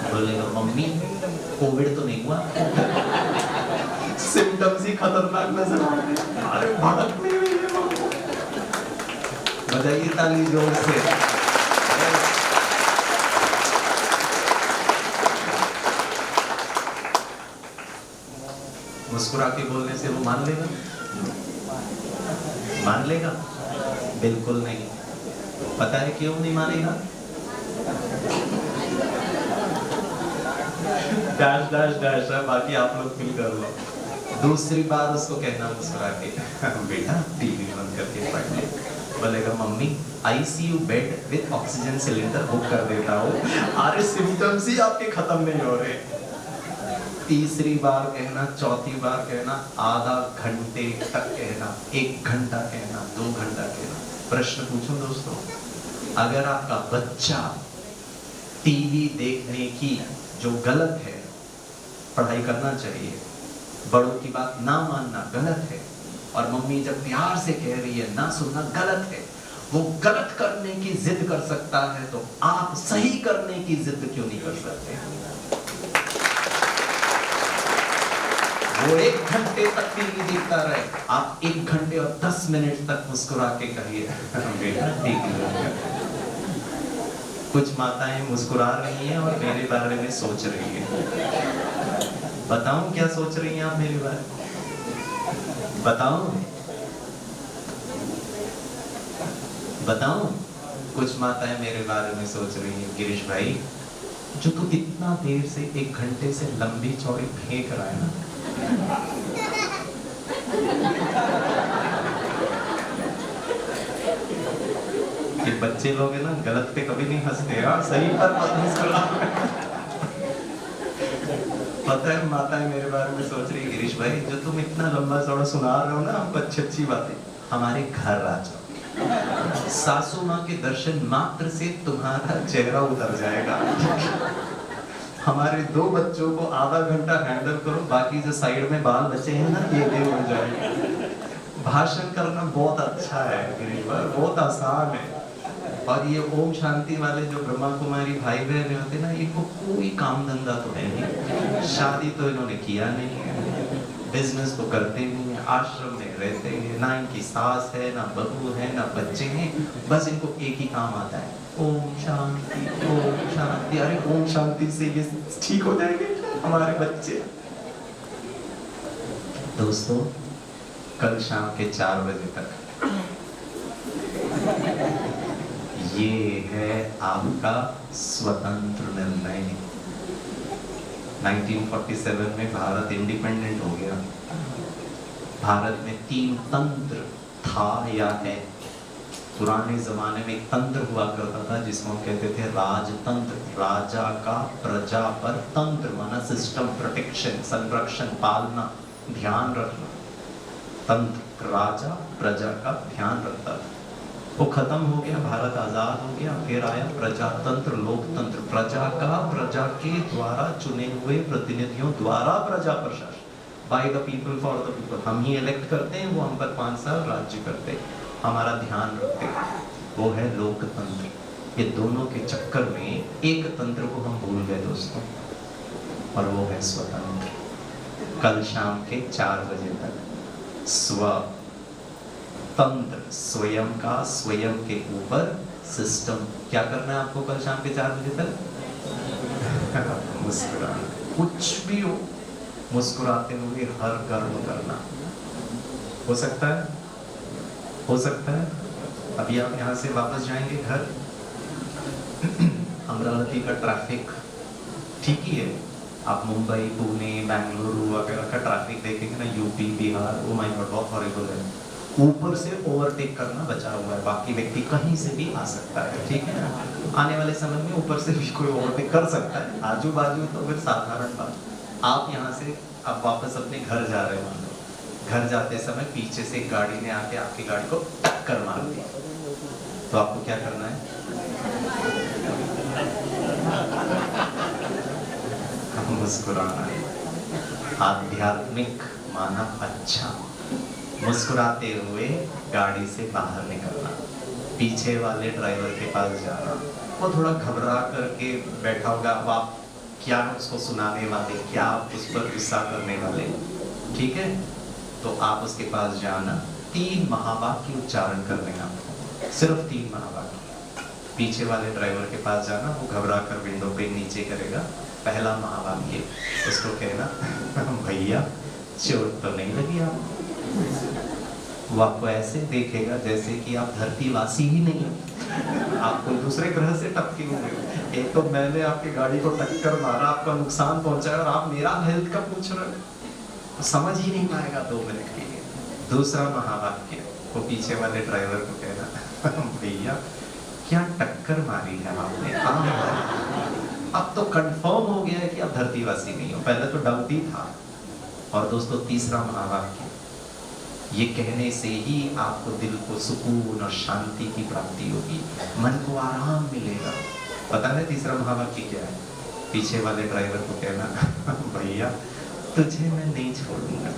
बोलेगा मम्मी कोविड तो नहीं हुआ। सिम्टम्स ही खतरनाक नजर आ रहे हैं। अरे भड़क नहीं रही है वो। बजाइए ताली जोर से। मुस्कुरा के बोलने से वो मान लेगा? मान लेगा? बिल्कुल नहीं। पता है क्यों नहीं मानेगा? डैश डैश डैश है, बाकी आप लोग फिल कर लो। दूसरी बार उसको कहना मुस्कुरा के बेटा टीवी बंद करके पढ़ ले। बोलेगा mummy ICU bed with oxygen cylinder book कर देता हूँ। अरे सिम्टम्स ही आपके खत्म नहीं हो रहे। तीसरी बार कहना, चौथी बार कहना, आधा घंटे तक कहना, 1 घंटा कहना, 2 घंटा कहना। प्रश्न पूछूं दोस्तों, अगर आपका बच्चा टीवी देखने की जो गलत है, पढ़ाई करना चाहिए, बड़ों की बात ना मानना गलत है, और मम्मी जब प्यार से कह रही है ना सुनना गलत है, वो गलत करने की जिद कर सकता है, तो आप सही करने की जिद क्यों नहीं कर सकते? वो 1 घंटे तक टीवी देखता रहे, आप 1 घंटे और 10 मिनट तक मुस्कुरा के कहिए बेटा ठीक है। कुछ माताएं मुस्कुरा रही हैं और मेरे बारे में सोच रही हैं। बताऊं क्या सोच रही हैं आप मेरे बारे में? बताऊं? कुछ माताएं मेरे बारे में सोच रही हैं, गिरीश भाई जो तू इतना देर से 1 घंटे से लंबी चौड़ी फेंक रहा है ना, ये बच्चे लोग है ना गलत पे कभी नहीं हंसते, हाँ सही पर मत मुस्कुरा। पता है माताएं मेरे बारे में सोच रही, गिरीश भाई जो तुम इतना लंबा चौड़ा सुना रहे हो ना हमको अच्छी बातें, हमारे घर आ जाओ, सासू माँ के दर्शन मात्र से तुम्हारा चेहरा उतर जाएगा। हमारे 2 बच्चों को आधा घंटा हैंडल करो, बाकी जो साइड में बाल बचे हैं ना ये देव हो जाएंगे। भाषण करना बहुत अच्छा है गिरीश भाई, बहुत आसान है। और ये ओम शांति वाले जो ब्रह्मा कुमारी भाई बहन होते ना, इनको कोई काम धंधा तो है नहीं, शादी तो इन्होंने किया नहीं है, बिजनेस तो करते नहीं है, आश्रम में रहते हैं, ना इनकी सास है, ना बहू है, ना बच्चे हैं, बस इनको एक ही काम आता है, ओम शांति ओम शांति। अरे ओम शांति से ये ठीक हो जाएंगे हमारे बच्चे? दोस्तों कल शाम के 4 बजे तक ये है आपका स्वतंत्र निर्णय। 1947 में भारत इंडिपेंडेंट हो गया। भारत में 3 तंत्र था या है। पुराने जमाने में एक तंत्र हुआ करता था जिसको हम कहते थे राजतंत्र, राजा का प्रजा पर तंत्र माना सिस्टम, प्रोटेक्शन, संरक्षण, पालना, ध्यान रखना। तंत्र राजा प्रजा का ध्यान रखता था, वो खत्म हो गया, भारत आजाद हो गया। फिर आया प्रजातंत्र, लोकतंत्र, प्रजा का प्रजा के द्वारा चुने हुए प्रतिनिधियों द्वारा प्रजा प्रशासन, by the people for the people. हम ही इलेक्ट करते हैं, वो हम पर 5 साल राज्य करते हैं, हमारा ध्यान रखते हैं, वो है लोकतंत्र। ये दोनों के चक्कर में एक तंत्र को हम भूल गए दोस्तों, और वो है स्वतंत्र। कल शाम के 4 बजे तक स्वतंत्र, स्वयं का स्वयं के ऊपर सिस्टम। क्या करना है आपको कल शाम के 4 बजे तक? मुस्कुराना, कुछ भी हो मुस्कुराते हुए हर कर्म करना। हो सकता है? हो सकता है? अभी आप यहाँ से वापस जाएंगे घर, अमरावती का ट्रैफिक ठीक ही है, आप मुंबई, पुणे, बेंगलुरु वगैरह का ट्रैफिक देखेंगे ना, UP, Bihar, oh my God बहुत हॉरिबल है। ऊपर से ओवरटेक करना बचा हुआ है, बाकी व्यक्ति कहीं से भी आ सकता है, ठीक है ना। आने वाले समय में ऊपर से भी कोई ओवरटेक कर सकता है, आजू बाजू तो फिर साधारण बात। आप यहाँ से अब वापस अपने घर जा रहे हो, घर जाते समय पीछे से एक गाड़ी ने आके आपकी गाड़ी को टक्कर मार दी, तो आपको क्या करना है? मुस्कुराना है। आध्यात्मिक माना अच्छा, मुस्कुराते हुए गाड़ी से बाहर निकलना, पीछे वाले ड्राइवर के पास जाना। वो थोड़ा घबरा करके बैठा होगा, अब आप क्या उसको सुनाने वाले, क्या आप उस पर गुस्सा करने वाले, ठीक है? तो आप उसके पास जाना, 3 महावाक्य उच्चारण कर लेना, सिर्फ 3 महावाक्य। पीछे वाले ड्राइवर के पास जाना, वो घबरा कर विंडो पे नीचे करेगा। पहला महावाक्य उसको कहना, भैया चोट तो नहीं लगी आपको? वो आपको ऐसे देखेगा जैसे कि आप धरतीवासी ही नहीं हो, आप कोई दूसरे ग्रह से टपके हुए। एक तो मैंने आपकी गाड़ी को टक्कर मारा, आपका नुकसान पहुंचाया, और आप मेरा हेल्थ का पूछ रहे हो। समझ ही नहीं पाएगा 2 मिनट के लिए। दूसरा महावाक्य वो पीछे वाले ड्राइवर को कहना, भैया क्या टक्कर मारी है आपने? अब तो कंफर्म हो गया है कि आप धरतीवासी नहीं हो, पहले तो डाउट ही था। और दोस्तों तीसरा महावाक्य, ये कहने से ही आपको दिल को सुकून और शांति की प्राप्ति होगी, मन को आराम मिलेगा। पता है तीसरा महावाक्य क्या है? पीछे वाले ड्राइवर को कहना, भैया तुझे मैं नहीं छोड़ूंगा।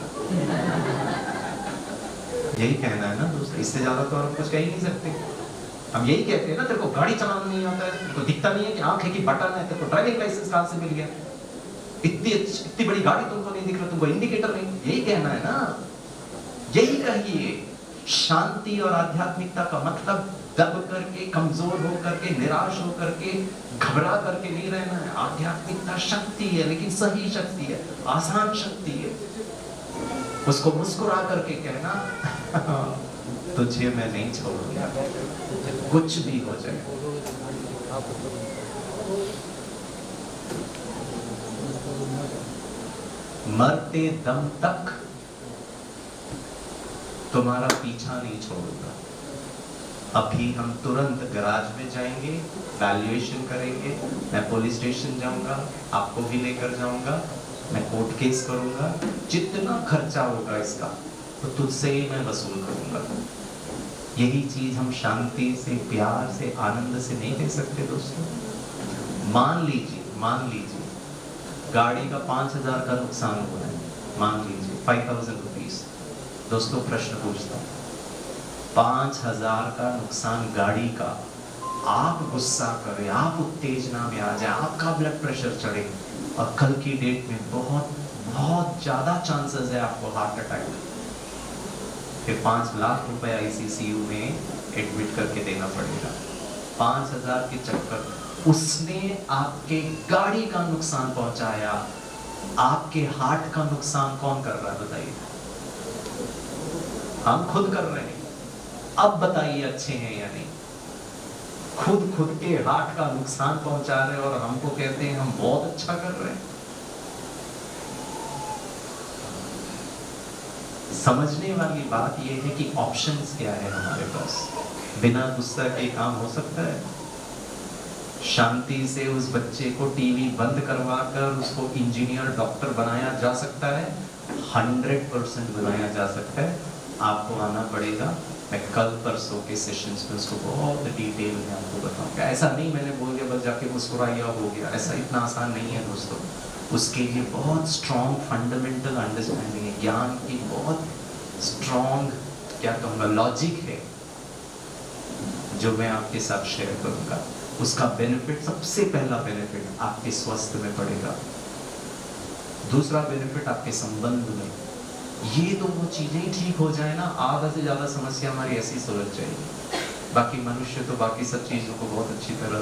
यही कहना है ना दोस्तों, इससे ज्यादा तो और कुछ कह ही नहीं सकते। हम यही कहते हैं ना, तेरे को गाड़ी चलाना नहीं आता है, तेरे को दिखता नहीं है कि आंख है कि बटन है, तेरे को ड्राइविंग लाइसेंस कहां से मिल गया, इतनी बड़ी गाड़ी तुमको नहीं दिख रहा, तुमको इंडिकेटर नहीं, यही कहना है ना। यही कहिए, शांति और आध्यात्मिकता का मतलब दब करके, कमजोर हो करके, निराश हो करके, घबरा करके नहीं रहना है। आध्यात्मिकता शक्ति है, लेकिन सही शक्ति है, आसान शक्ति है। उसको मुस्कुरा करके कहना, तुझे मैं नहीं छोड़ूंगा, कुछ भी हो जाए। मरते दम तक तुम्हारा पीछा नहीं छोड़ूंगा। अभी हम तुरंत गैराज में जाएंगे, वैल्यूएशन करेंगे, मैं पुलिस स्टेशन जाऊंगा, आपको भी लेकर जाऊंगा, मैं कोर्ट केस करूंगा, जितना खर्चा होगा इसका तो तुझसे ही मैं वसूल करूंगा। यही चीज हम शांति से, प्यार से, आनंद से नहीं दे सकते दोस्तों। मान लीजिए गाड़ी का 5,000 का नुकसान हुआ है, मान लीजिए 5,000 रुपीज। दोस्तों प्रश्न पूछता हूँ, 5,000 का नुकसान गाड़ी का, आप गुस्सा करें, आप उत्तेजना में आ जाए, आपका ब्लड प्रेशर चढ़े, और कल की डेट में बहुत बहुत ज्यादा चांसेस है आपको हार्ट अटैक, फिर 5 लाख रुपए आईसीसीयू में एडमिट करके देना पड़ेगा। 5,000 के चक्कर, उसने आपके गाड़ी का नुकसान पहुंचाया, आपके हार्ट का नुकसान कौन कर रहा है बताइए? हम खुद कर रहे हैं। अब बताइए अच्छे हैं या नहीं? खुद के हार्ट का नुकसान पहुंचा रहे हैं और हमको कहते हैं हम बहुत अच्छा कर रहे हैं। समझने वाली बात यह है कि ऑप्शंस क्या है हमारे पास। बिना गुस्सा के काम हो सकता है। शांति से उस बच्चे को टीवी बंद करवा कर उसको इंजीनियर, डॉक्टर बनाया जा सकता है, 100% बनाया जा सकता है। आपको आना पड़ेगा। मैं कल परसों के सेशंस में उसको बहुत डिटेल में आपको बताऊंगा। ऐसा नहीं मैंने बोल दिया बस जाके मुस्कुराया हो गया, ऐसा इतना आसान नहीं है दोस्तों। उसके लिए बहुत स्ट्रॉन्ग फंडामेंटल अंडरस्टैंडिंग है, ज्ञान की बहुत स्ट्रॉन्ग, क्या कहूँगा, लॉजिक है जो मैं आपके साथ शेयर करूँगा। उसका बेनिफिट, सबसे पहला बेनिफिट आपके स्वास्थ्य में पड़ेगा, दूसरा बेनिफिट आपके संबंध में। ये दोनों चीजें ठीक हो जाए ना, आधा से ज्यादा समस्या हमारी ऐसी सुलझ जाएगी। बाकी मनुष्य तो बाकी सब चीजों को बहुत अच्छी तरह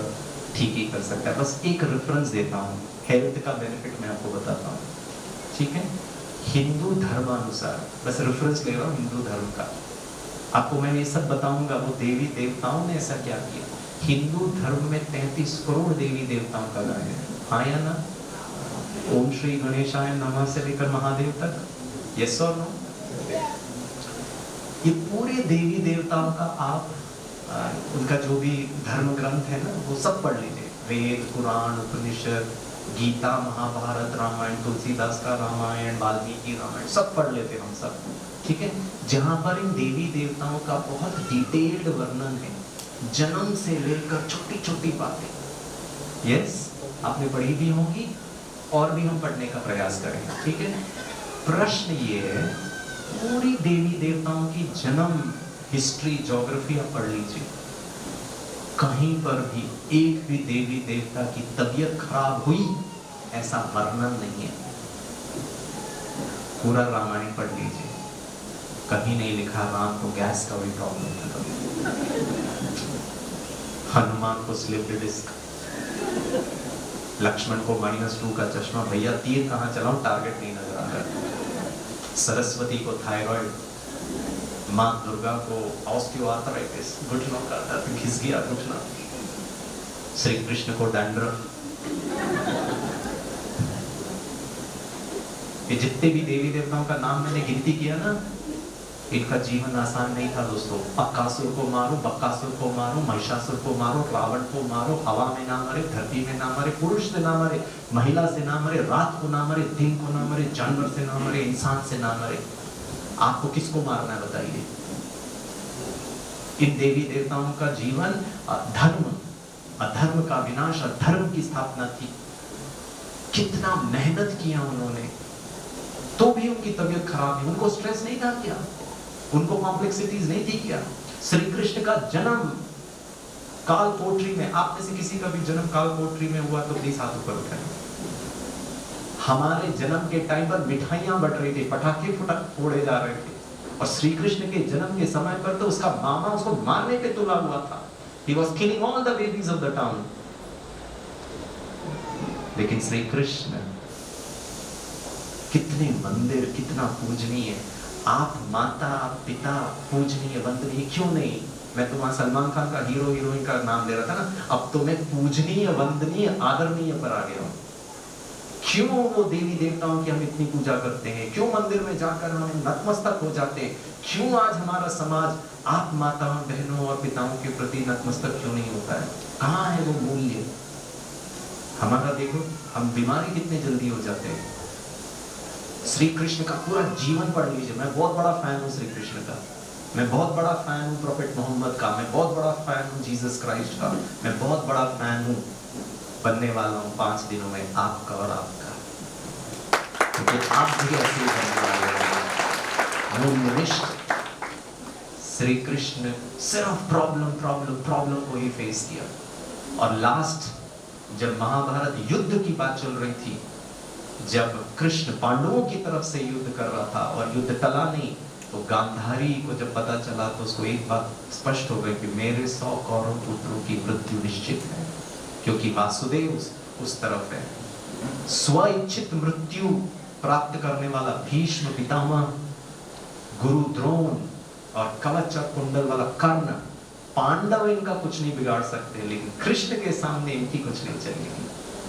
ठीक ही कर सकता है। बस एक रेफरेंस देता हूँ, हेल्थ का बेनिफिट मैं आपको बताता हूँ, ठीक है? हिंदू धर्मानुसार, बस रेफरेंस ले रहा हूँ हिंदू धर्म का। आपको मैं ये सब बताऊंगा वो देवी देवताओं ने ऐसा क्या किया। हिंदू धर्म में 33 करोड़ देवी देवताओं का गाय है, हाँ या ना? ओम श्री गणेशाय नमः से लेकर महादेव तक, यस और नो? ये पूरे देवी देवताओं का आप उनका जो भी धर्म ग्रंथ है ना वो सब पढ़ लीजिए। वेद, पुराण, उपनिषद, गीता, महाभारत, रामायण, तुलसीदास का रामायण, वाल्मीकि रामायण, सब पढ़ लेते हम सब, ठीक है? जहां पर इन देवी देवताओं का बहुत डिटेल्ड वर्णन है, जन्म से लेकर छोटी छोटी बातें। यस, आपने पढ़ी भी होंगी और भी हम पढ़ने का प्रयास करेंगे, ठीक है? प्रश्न ये है पूरी देवी देवताओं की जन्म हिस्ट्री ज्योग्राफी आप पढ़ लीजिए, कहीं पर भी एक भी देवी देवता की तबीयत खराब हुई ऐसा वर्णन नहीं है। पूरा रामायण पढ़ लीजिए, कहीं नहीं लिखा राम को गैस का भी प्रॉब्लम था, हनुमान को स्लिप डिस्क, लक्ष्मण को -2 का चश्मा, भैया तीर कहाँ चलाऊं टारगेट नहीं नजर आ रहा, सरस्वती को थायराइड, माँ दुर्गा को ऑस्टियोआर्थराइटिस, घुटनों का दर्द, घिस गया घुटना, श्री कृष्ण को डैंड्रफ। ये जितने भी देवी देवताओं का नाम मैंने गिनती किया ना, इनका जीवन आसान नहीं था दोस्तों। अक्कासुर को मारो, बक्कासुर को मारो, महिषासुर को मारो, रावण को मारो, हवा में ना मरे, धरती में ना मरे, पुरुष से ना मरे, महिला से ना मरे, रात को ना मरे, दिन को ना मरे, जानवर से ना मरे, इंसान से ना मरे। आपको किसको मारना है बताइए? इन देवी देवताओं का जीवन अधर्म का विनाश, अधर्म की स्थापना थी। कितना मेहनत किया उन्होंने, तो भी उनकी तबीयत खराब है। उनको स्ट्रेस नहीं था क्या? उनको कॉम्प्लेक्सिटीज नहीं थी क्या? श्री कृष्ण का जन्म काल कोठरी में, आप में से किसी का भी जन्म काल कोठरी में हुआ तो प्लीज हाथ ऊपर उठाएं। हमारे जन्म के टाइम पर मिठाइयां बट रही थी, पटाखे फोड़े जा रहे थे, और श्री कृष्ण के जन्म के समय पर तो उसका मामा उसको मारने पे तुला हुआ था। He was killing all the babies of the town. लेकिन श्री कृष्ण कितने मंदिर, कितना पूजनीय। आप माता, आप पिता पूजनीय, वंदनीय क्यों नहीं? मैं तो वहां सलमान खान का हीरो हीरोइन का नाम ले रहा था ना, अब तो मैं पूजनीय, वंदनीय, आदरणीय पर आ गया हूं। क्यों वो देवी देवताओं की हम इतनी पूजा करते हैं? क्यों मंदिर में जाकर हम नतमस्तक हो जाते हैं? क्यों आज हमारा समाज आप माताओं, बहनों और पिताओं के प्रति नतमस्तक क्यों नहीं होता है? कहाँ है वो मूल्य? हमारा देखो, हम बीमारी कितने जल्दी हो जाते हैं। श्री कृष्ण का पूरा जीवन पढ़ लीजिए। मैं बहुत बड़ा फैन हूँ श्री कृष्ण का, मैं बहुत बड़ा फैन हूँ प्रॉफेट मोहम्मद का, मैं बहुत बड़ा फैन हूँ जीसस क्राइस्ट का, मैं बहुत बड़ा फैन हूँ, बनने वाला हूँ 5 दिनों में आपका और आपका, क्योंकि आप भी ऐसे बनने वाले हैं। मूल्यनिष्ठ श्री कृष्ण सिर्फ प्रॉब्लम को ही फेस किया। और लास्ट जब महाभारत युद्ध की बात चल रही थी, जब कृष्ण पांडवों की तरफ से युद्ध कर रहा था और युद्ध टला नहीं, तो गांधारी को जब पता चला तो उसको एक बात स्पष्ट हो गई कि मेरे 100 कौरव पुत्रों की मृत्यु निश्चित है, क्योंकि वासुदेव उस तरफ है। स्वइच्छित मृत्यु प्राप्त करने वाला भीष्म पितामह, गुरु द्रोण और कवच और कुंडल वाला कर्ण, पांडव इनका कुछ नहीं बिगाड़ सकते, लेकिन कृष्ण के सामने इनकी कुछ नहीं चलेगी।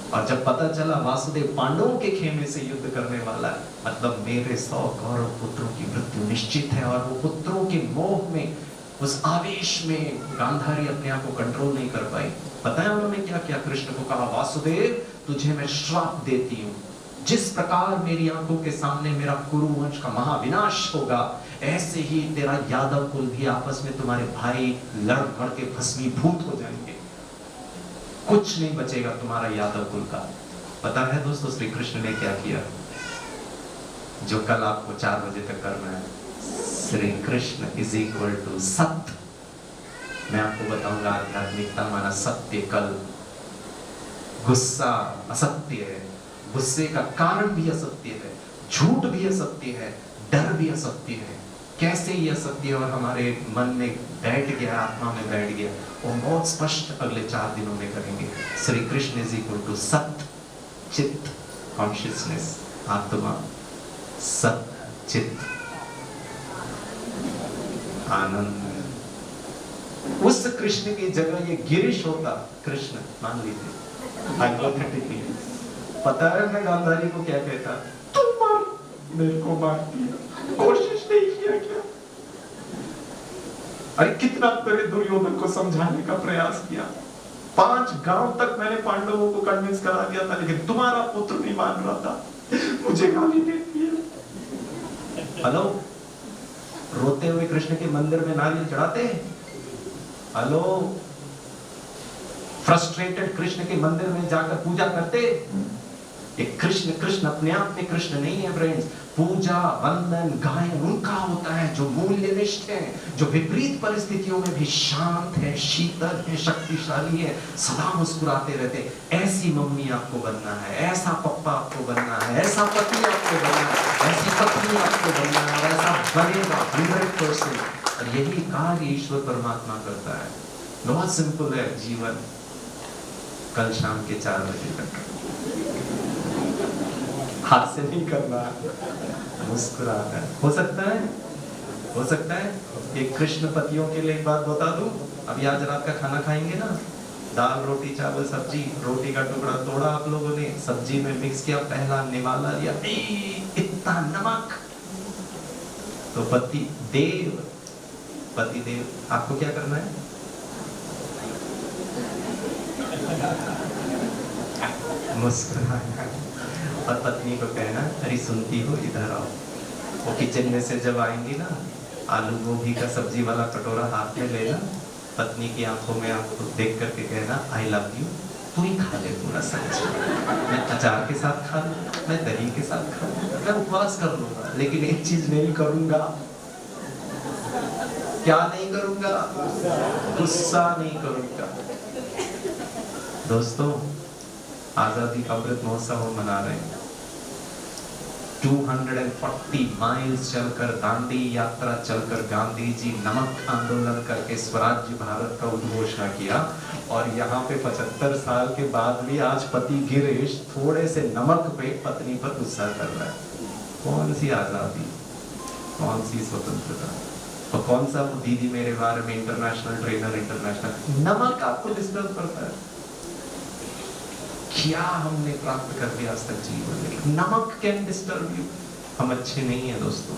और जब पता चला वासुदेव पांडवों के खेमे से युद्ध करने वाला है, मतलब मेरे 100 कौरव पुत्रों की मृत्यु निश्चित है, और वो पुत्रों के मोह में, उस आवेश में गांधारी अपने आप को कंट्रोल नहीं कर पाई। पता है उन्होंने क्या किया? कृष्ण को कहा, वासुदेव तुझे मैं श्राप देती हूँ, जिस प्रकार मेरी आंखों के सामने मेरा कुरुवंश का महाविनाश होगा, ऐसे ही तेरा यादव कुल भी आपस में तुम्हारे भाई लड़ मड़ के भस्मीभूत हो जाएंगे, कुछ नहीं बचेगा तुम्हारा यादव कुल का। पता है दोस्तों श्री कृष्ण ने क्या किया? जो कल आपको 4 बजे तक करना है, Shri Krishna is equal to सत्य। मैं आपको बताऊंगा आध्यात्मिकता माना सत्य। कल गुस्सा असत्य है, गुस्से का कारण भी असत्य है, झूठ भी असत्य है, डर भी असत्य है। कैसे ये असत्य और हमारे मन में बैठ गया, आत्मा में बैठ गया, वो बहुत स्पष्ट अगले 4 दिनों में करेंगे। Shri Krishna is equal to सत्य, चित्त, कॉन्शियसनेस, आत्मा, सत्य, चित्त, आनंद। उस कृष्ण की जगह ये गिरीश होता, कृष्ण मान लीजिए हाइपोथेटिकली, पता है मैं गांधारी को क्या कहता? तुम मार, मेरे को मारती है, कोशिश नहीं किया क्या? अरे कितना तेरे दुर्योधन को समझाने का प्रयास किया, 5 गांव तक मैंने पांडवों को कन्विंस करा दिया था, लेकिन तुम्हारा पुत्र नहीं मान रहा था, मुझे गाली देती है। हेलो, रोते हुए कृष्ण के मंदिर में नारियल चढ़ाते हैं? हेलो, फ्रस्ट्रेटेड कृष्ण के मंदिर में जाकर पूजा करते? एक कृष्ण, कृष्ण अपने आप में कृष्ण नहीं है फ्रेंड्स। पूजा, वंदन, गायन उनका होता है जो मूल्यनिष्ठ है, जो विपरीत परिस्थितियों में भी शांत है, शीतल है, शक्तिशाली है, सदा मुस्कुराते रहते। ऐसी मम्मी आपको बनना है, ऐसा पप्पा आपको बनना है, ऐसा पति आपको बनना है, ऐसी पत्नी आपको बनना है, और ऐसा बनेगा 100%। और यही कार्य ईश्वर परमात्मा करता है। बहुत सिंपल है जीवन। कल शाम के 4 बजे तक हाथ से नहीं करना, मुस्कुराना है। हो सकता है, हो सकता है। एक कृष्ण पतियों के लिए एक बात बता दूं, अभी आज रात का खाना खाएंगे ना, दाल रोटी चावल सब्जी, रोटी का टुकड़ा तोड़ा आप लोगों ने, सब्जी में मिक्स किया, पहला निवाला लिया, इतना नमक। तो पति देव आपको क्या करना है? मुस्कुराना। और पत्नी को कहना, अरे सुनती हो, इधर आओ। वो किचन में से जब आएंगी ना, आलू गोभी का सब्जी वाला कटोरा हाथ में लेना, पत्नी की आंखों में आपको देख करके कहना, आई लव यू, तू ही खा ले पूरा सब्जी, मैं अचार के साथ खा लूँ, मैं दही के साथ खा लूँ, मैं उपवास कर लूंगा, लेकिन एक चीज नहीं करूंगा। क्या नहीं करूंगा? गुस्सा नहीं करूंगा। दोस्तों, आजादी का अमृत महोत्सव हम मना रहे हैं। 240 माइल्स चलकर, दांडी यात्रा चलकर गांधी जी नमक आंदोलन करके स्वराज्य भारत का उद्घोषणा किया, और यहाँ पे 75 साल के बाद भी आज पति गिरीश थोड़े से नमक पे पत्नी पर गुस्सा कर रहा है। कौन सी आजादी, कौन सी स्वतंत्रता, और कौन सा दीदी मेरे बारे में इंटरनेशनल ट्रेनर, इंटरनेशनल। नमक आपको डिस्टर्ब करता है। क्या हमने प्राप्त कर लिया आज तक जीवन में? नमक कैन डिस्टर्ब यू। हम अच्छे नहीं है दोस्तों।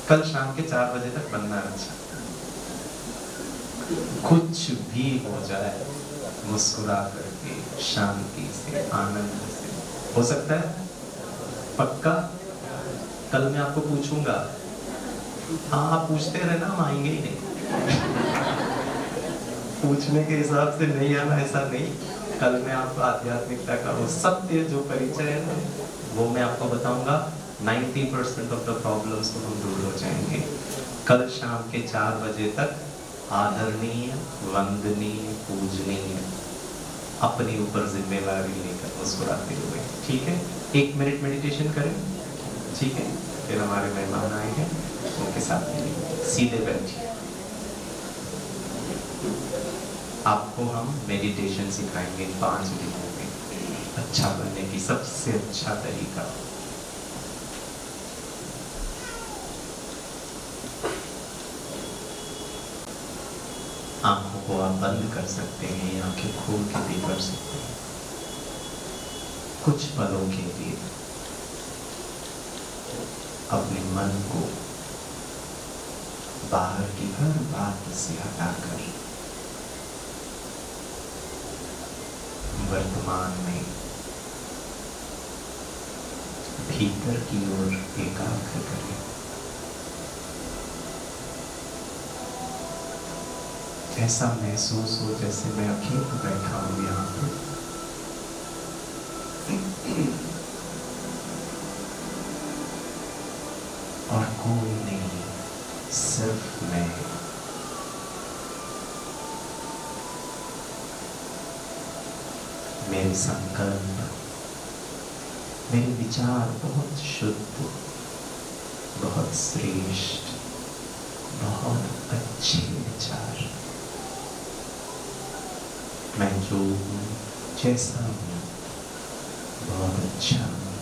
कल शाम के 4 बजे तक बनना अच्छा। कुछ भी हो जाए, मुस्कुरा करके, शांति से, आनंद से। हो सकता है? पक्का? कल मैं आपको पूछूंगा। हाँ, आप पूछते रहना, हम आएंगे ही नहीं। पूछने के हिसाब से नहीं आना, ऐसा नहीं। कल मैं आपको आध्यात्मिकता का वो सत्य जो परिचय है वो मैं आपको बताऊंगा। 90% ऑफ द प्रॉब्लम्स तो हम दूर हो जाएंगे। कल शाम के 4 बजे तक आदरणीय, वंदनीय, पूजनीय, अपने ऊपर जिम्मेवारी लेकर मुस्कुराते हुए, ठीक है? 1 मिनट मेडिटेशन करें, ठीक है? फिर हमारे मेहमान आए हैं, उनके साथ सीधे बैठिए। आपको हम मेडिटेशन सिखाएंगे 5 दिनों में। अच्छा बनने की सबसे अच्छा तरीका। आंखों को आप बंद कर सकते हैं या आंखें खोल के भी कर सकते हैं। कुछ पलों के लिए अपने मन को बाहर की हर बात से हटाकर वर्तमान में भीतर की ओर एकाग्र करें। ऐसा महसूस हो जैसे मैं अकेले बैठा हूं यहाँ पे। और कोई नहीं, सिर्फ मैं। मेरे संकल्प, मेरे विचार बहुत शुद्ध, बहुत श्रेष्ठ, बहुत अच्छे विचार। मैं जो हूँ, जैसा हूँ, बहुत अच्छा हूँ।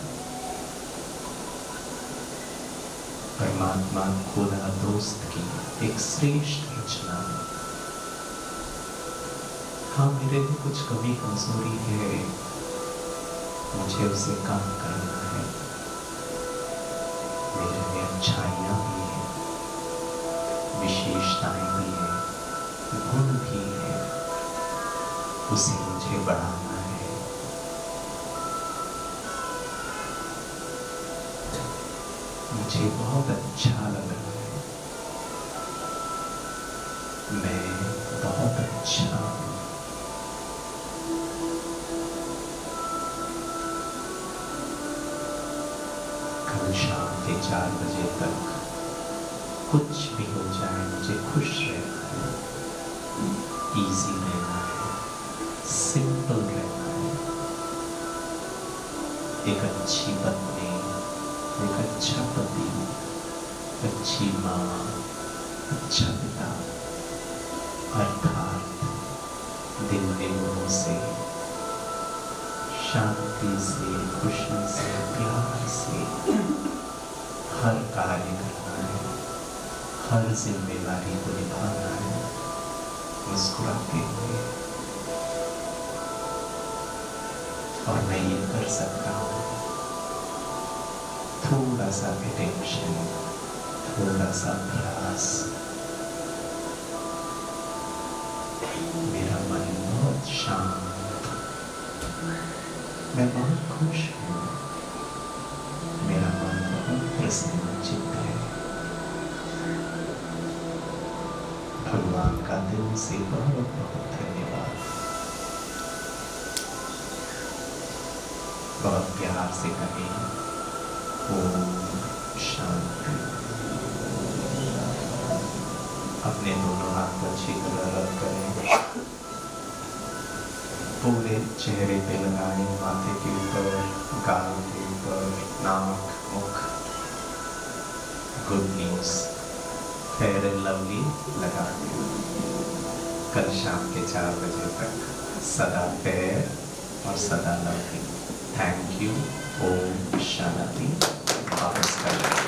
परमात्मा खुदा दोस्त की एक श्रेष्ठ रचना। हाँ, मेरे में कुछ कमी कमजोरी है, मुझे उसे कम करना है। मेरे में अच्छाइयाँ भी हैं, विशेषताएं भी हैं, गुण भी हैं, उसे मुझे बढ़ाना है। मुझे बहुत अच्छा लग रहा है, मैं बहुत अच्छा हूँ। कल शाम के 4 बजे तक कुछ भी हो जाए मुझे खुश रहना है, इजी रहना है, सिंपल रहना है। एक अच्छी पत्नी, एक अच्छा पति, अच्छी माँ, अच्छा पिता, अर्थात दिल में से शांति से, खुशी से, प्यार से हर कार्य करना है, हर जिम्मेदारी को निभाना है, मुस्कुराते हुए। और मैं ये कर सकता हूँ, थोड़ा सा अटेंशन, थोड़ा सा अभ्यास, मेरा मन बहुत शांत, मैं बहुत खुश हूँ, मेरा मन बहुत प्रसन्नचित्त है। भगवान का दिल से बहुत बहुत धन्यवाद। बहुत प्यार से कहें ओम शांति। अपने दोनों हाथ अच्छी तरह रब करें, पूरे चेहरे पे लगाएं, माथे के ऊपर, गाल के ऊपर, नाक, मुख। Good news, fair and lovely लगा दें। कल शाम के 4 बजे तक सदा फेयर और सदा लवली। Thank you. ओम शांति। वापस करें।